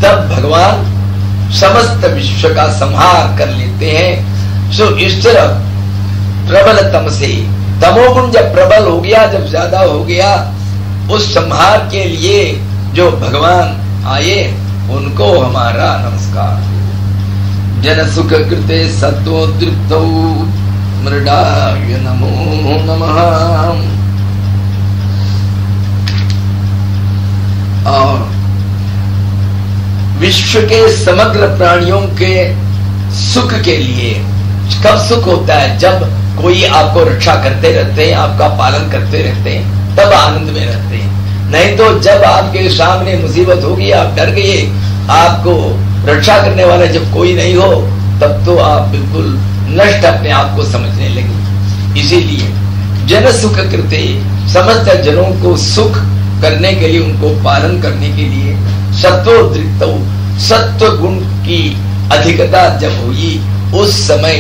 तब भगवान समस्त विश्व का संहार कर लेते हैं। सो इस तरह प्रबलतम से, तमोगुण जब प्रबल हो गया, जब ज्यादा हो गया, उस संहार के लिए जो भगवान आए उनको हमारा नमस्कार। जन सुख कृते सत्वोद्रिक्तौ मृडाय नमो नमः। और विश्व के समग्र प्राणियों के सुख के लिए, कब सुख होता है? जब कोई आपको रक्षा करते रहते हैं, आपका पालन करते रहते हैं, तब आनंद में रहते हैं। नहीं तो जब आपके सामने मुसीबत होगी, आप डर गए, आपको रक्षा करने वाला जब कोई नहीं हो, तब तो आप बिल्कुल नष्ट अपने आप को समझने लगे। इसीलिए जन सुख कृते, समस्त जनों को सुख करने के लिए, उनको पालन करने के लिए, सत्वोद्रिक्तौ, सत्व गुण की अधिकता जब हुई, उस समय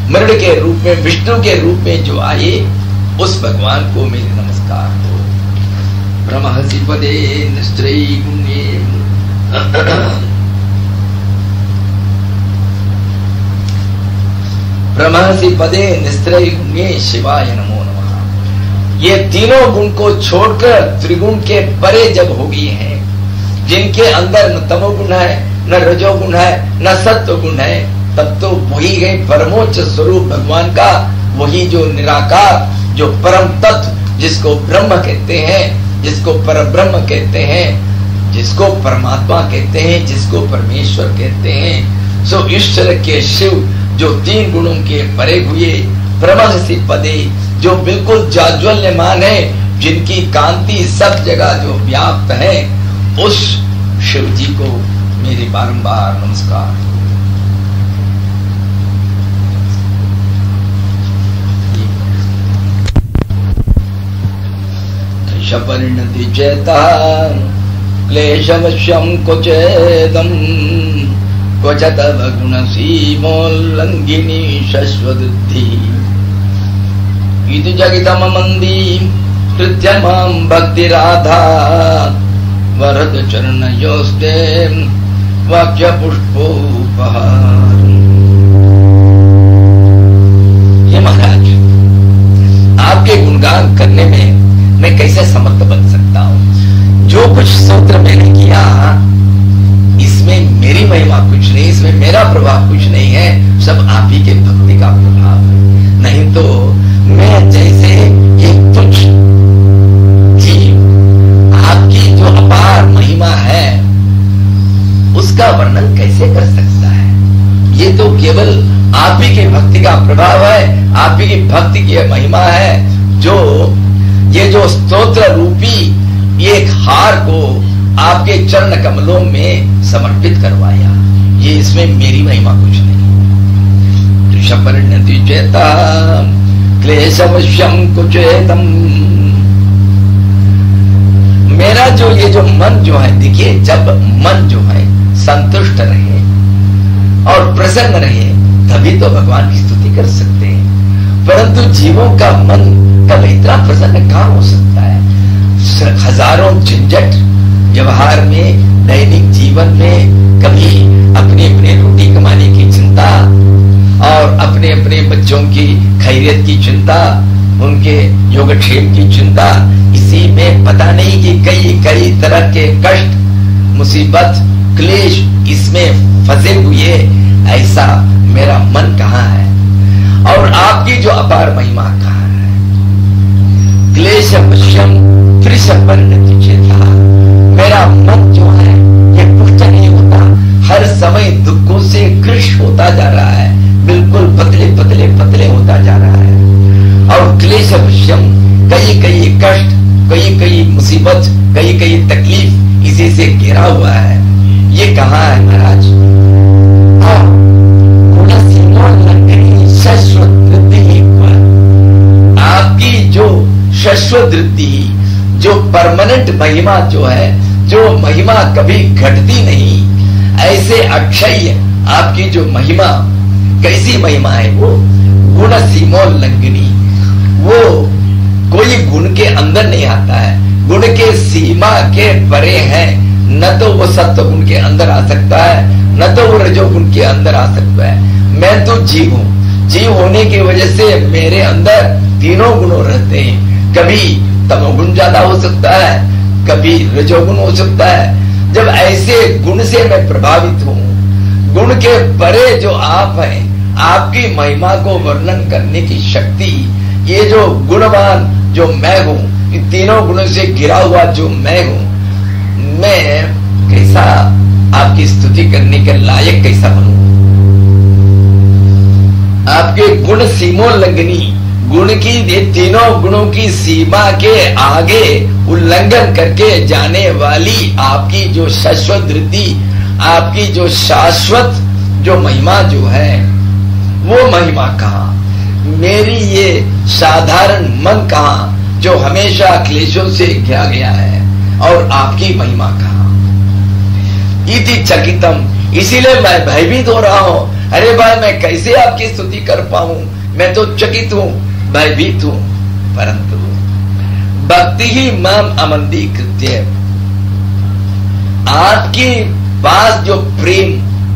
मृड के रूप में, विष्णु के रूप में जो आए, उस भगवान को मेरे नमस्कार हो। ब्रह्मसि पदे निष्ठे गुण्ये ब्रह्मसि पदे निस्त्रय गुण्ये शिवाय नमो नमः। ये तीनों गुण को छोड़कर त्रिगुण के परे जब हो गई हैं, जिनके अंदर न तमोगुण है, न रजोगुण है, न सत्व गुण है, तब तो वही है परमोच्च स्वरूप भगवान का, वही जो निराकार, जो परम तत्व, जिसको ब्रह्म कहते हैं, जिसको परब्रह्म कहते हैं, जिसको परमात्मा कहते हैं, जिसको परमेश्वर कहते हैं। सो ईश्वर के शिव जो तीन गुणों के परे हुए, ब्रह्मसि पदे, जो बिल्कुल जाज्वल्यमान है, जिनकी कांति सब जगह जो व्याप्त है, उस शिव जी को मेरी बारंबार नमस्कार। परिणति चेता क्लेशवश्यं क्वचेदं क्वच तव गुणसीमोल्लङ्घिनी शश्वदुद्धि इति जगितममन्दी कृत्यमां भक्तिराधा वरद चरणयोस्ते वाक्य पुष्पोपहार। हे महाराज, आपके गुणगान करने में मैं कैसे समर्थ बन सकता हूं? जो कुछ स्तोत्र मैंने किया, इसमें मेरी महिमा कुछ नहीं, इसमें मेरा प्रभाव कुछ नहीं है, सब आप ही के भक्ति का प्रभाव है। नहीं तो मैं जैसे एक तुच्छ जीव, आपकी जो अपार महिमा है उसका वर्णन कैसे कर सकता है? ये तो केवल आप ही के भक्ति का प्रभाव है, आप ही की भक्ति की महिमा है, जो ये जो स्तोत्र रूपी एक हार को आपके चरण कमलों में समर्पित करवाया, ये इसमें मेरी महिमा कुछ नहीं। त्रिशपरिणति चेता क्लेशवश्यं कुचेतम, मेरा जो ये जो मन जो है, देखिए जब मन जो है संतुष्ट रहे और प्रसन्न रहे, तभी तो भगवान की स्तुति कर सकते हैं। परंतु जीवों का मन कब इतना प्रसन्न कहां हो सकता है? हजारों झंझट व्यवहार में, दैनिक जीवन में, कभी अपने अपने रोटी कमाने की चिंता और अपने अपने बच्चों की खैरियत की चिंता, उनके योगक्षेम की चिंता, इसी में पता नहीं कि कई कई तरह के कष्ट, मुसीबत, क्लेश इसमें फंसे हुए। ऐसा मेरा मन कहाँ है और आपकी जो अपार महिमा कहाँ है? क्लेश पश्यम त्रिशपरिणति चेता, मेरा मन जो है ये पुष्ट नहीं होता, हर समय दुखों से कृश होता जा रहा है, बिल्कुल पतले पतले पतले होता जा रहा है। और क्लेश पश्यम, कई कई कष्ट, कई कई मुसीबत, कई कई तकलीफ इसी से घिरा हुआ है। ये कहाँ है महाराज? आपकी जो शाश्वत वृद्धि, जो परमानेंट महिमा जो है, जो महिमा कभी घटती नहीं, ऐसे अक्षय आपकी जो महिमा, कैसी महिमा है वो? गुण सीमोल्लंघनी, वो कोई गुण के अंदर नहीं आता है, गुण के सीमा के परे है। न तो वो सत्व गुण के अंदर आ सकता है, न तो वो रजोगुण के अंदर आ सकता है। मैं तो जीव हूं, जीव होने की वजह से मेरे अंदर तीनों गुण रहते हैं। कभी तमोगुण ज्यादा हो सकता है, कभी रजोगुण हो सकता है। जब ऐसे गुण से मैं प्रभावित हूं, गुण के परे जो आप हैं, आपकी महिमा को वर्णन करने की शक्ति, ये जो गुणवान जो मैं हूं, इन तीनों गुणों से घिरा हुआ जो मैं हूं, मैं कैसा आपकी स्तुति करने के लायक कैसा बनूं? आपके गुण सीमोल्लंघनी, गुण की ये तीनों गुणों की सीमा के आगे उल्लंघन करके जाने वाली आपकी जो शाश्वत वृद्धि, आपकी जो शाश्वत जो महिमा जो है, वो महिमा कहाँ? मेरी ये साधारण मन कहाँ जो हमेशा क्लेशों से घिरा गया है, और आपकी महिमा कहाँ? इति चकितम, इसीलिए मैं भयभीत हो रहा हूं। अरे भाई, मैं कैसे आपकी स्तुति कर पाऊं? मैं तो चकित हूं, भयभीत हूं। परंतु भक्ति ही माम अमंदी कृत्य, आपके पास जो प्रेम,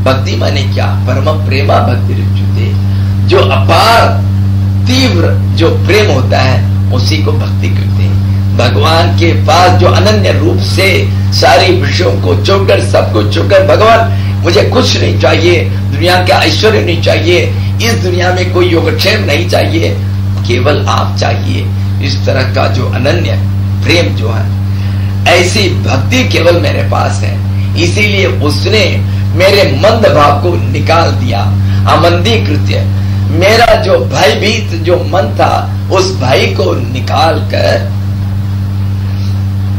भक्ति माने क्या? परम प्रेमा भक्ति रुच्यते, जो अपार तीव्र जो प्रेम होता है, उसी को भक्ति कहते हैं। भगवान के पास जो अनन्य रूप से सारी विषयों को छोड़कर, सब कुछ छोड़कर, भगवान मुझे कुछ नहीं चाहिए, दुनिया का ऐश्वर्य नहीं चाहिए, इस दुनिया में कोई योगक्षेम नहीं चाहिए, केवल आप चाहिए, इस तरह का जो अनन्य प्रेम जो है, ऐसी भक्ति केवल मेरे पास है। इसीलिए उसने मेरे मंद भाव को निकाल दिया, अमंदीकृत्य, मेरा जो भयभीत जो मन था उस भय को निकाल कर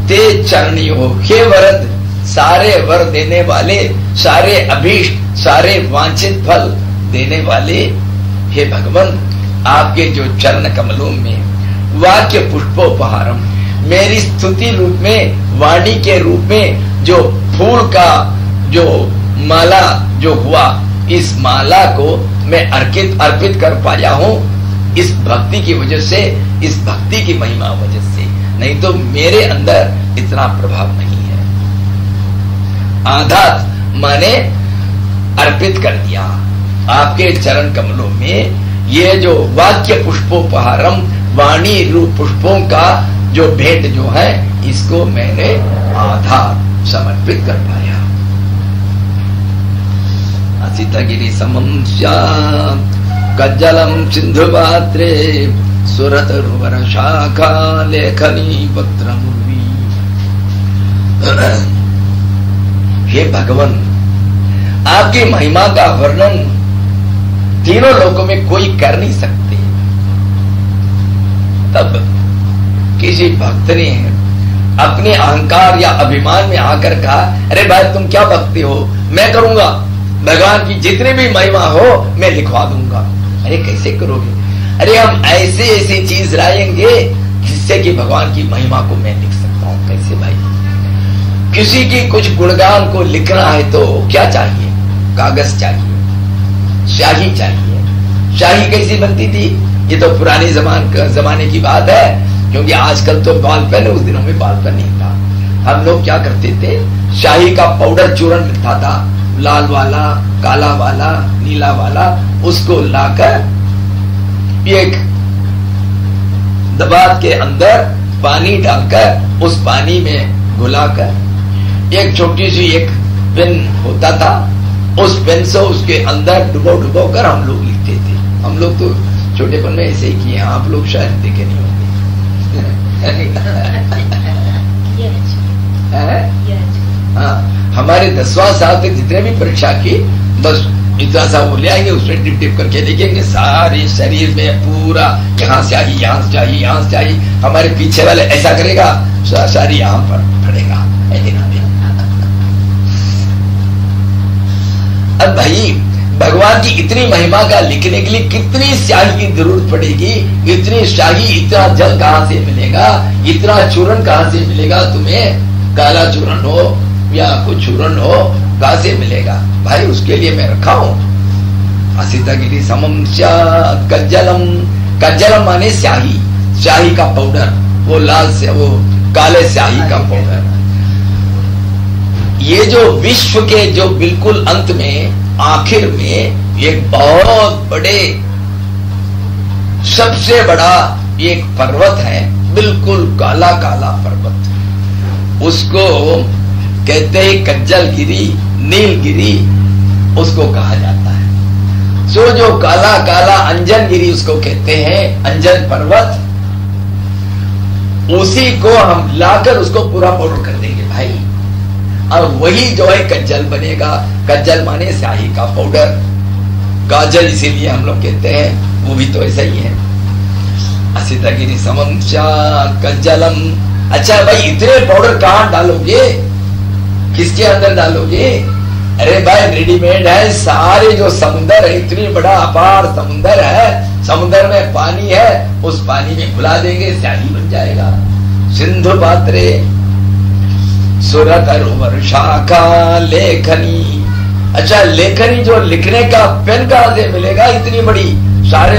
ते चरणियों, हे वरद, सारे वर देने वाले, सारे अभीष्ट, सारे वांछित फल देने वाले, हे भगवान, आपके जो चरण कमलों में वाक्य पुष्पोपहारम, मेरी स्तुति रूप में, वाणी के रूप में जो फूल का जो माला जो हुआ, इस माला को मैं अर्पित कर पाया हूं इस भक्ति की वजह से, इस भक्ति की महिमा वजह से, नहीं तो मेरे अंदर इतना प्रभाव नहीं है। आधात माने अर्पित कर दिया आपके चरण कमलों में। ये जो वाक्य पुष्पोपहारम, वाणी रूप पुष्पों का जो भेंट जो है, इसको मैंने आधा समर्पित कर पाया। असितगिरि समं स्यात् कज्जलम सिंधु पात्रे, सुरतरुवर शाखा लेखनी पत्रमुर्वी। हे भगवान, आपकी महिमा का वर्णन तीनों लोकों में कोई कर नहीं सकते। तब किसी भक्त ने अपने अहंकार या अभिमान में आकर कहा, अरे भाई तुम क्या भक्ति हो, मैं करूंगा, भगवान की जितनी भी महिमा हो मैं लिखवा दूंगा। अरे कैसे करोगे? अरे हम ऐसे ऐसी चीज लाएंगे जिससे कि भगवान की महिमा को मैं लिख सकता हूं। कैसे भाई? किसी की कुछ गुणगान को लिखना है तो क्या चाहिए? कागज चाहिए, स्याही चाहिए। स्याही कैसी बनती थी? ये तो पुराने जमाने की बात है, क्योंकि आजकल तो बाल पेन, उस दिनों में बाल पेन नहीं था। हम लोग क्या करते थे, स्याही का पाउडर चूर्ण मिलता था, लाल वाला, काला वाला, नीला वाला, उसको लाकर एक दबात के अंदर पानी डालकर, उस पानी में घुलाकर एक छोटी सी एक पेन होता था, उस पेन से उसके अंदर डुबो कर हम लोग लिखते थे। हम लोग तो छोटेपन में ऐसे ही किए, आप लोग शायद देखे नहीं होंगे। हाँ, हमारे 10वां साल तक जितने भी परीक्षा की, बस इतना सा वो ले आएंगे, उसमें टिप टिप करके लिखेंगे, सारे शरीर में पूरा यहाँ से आई, यहाँ से चाहिए, यहाँ से चाहिए। हमारे पीछे वाले ऐसा करेगा, सारी यहाँ पर पड़ेगा। अब भाई भगवान की इतनी महिमा का लिखने के लिए कितनी स्याही की जरूरत पड़ेगी? इतनी स्याही, इतना जल कहाँ से मिलेगा? इतना चूर्ण कहाँ से मिलेगा तुम्हें? काला चूर्ण हो या कुछ चूर्ण हो, कहाँ से मिलेगा भाई? उसके लिए मैं रखा हूं। असितगिरि समं स्यात् कज्जलम, कज्जलम माने स्याही, स्याही का पाउडर, वो लाल से वो काले स्याही का पाउडर। ये जो विश्व के जो बिल्कुल अंत में, आखिर में एक बहुत बड़े, सबसे बड़ा एक पर्वत है, बिल्कुल काला काला पर्वत, उसको कहते हैं कज्जलगिरी, नीलगिरी उसको कहा जाता है। सो जो काला काला अंजनगिरी उसको कहते हैं, अंजन पर्वत, उसी को हम लाकर उसको पूरा पाउडर कर देंगे भाई, और वही जो है कज्जल बनेगा। कज्जल माने स्याही का पाउडर, काजल इसीलिए हम लोग कहते हैं, वो भी तो ऐसा ही है। असितगिरि समं स्यात् कज्जलम। अच्छा भाई, इतने पाउडर कहां डालोगे? किसके अंदर डालोगे? अरे भाई रेडीमेड है, सारे जो समुंदर है, इतनी बड़ा अपार समुंदर है, समुंदर में पानी है, उस पानी में घुला देंगे, स्याही बन जाएगा। सिंधु पात्रे सुरतरुवर शाखा लेखनी। अच्छा, लेखनी जो लिखने का पेन कहां से मिलेगा? इतनी बड़ी, सारे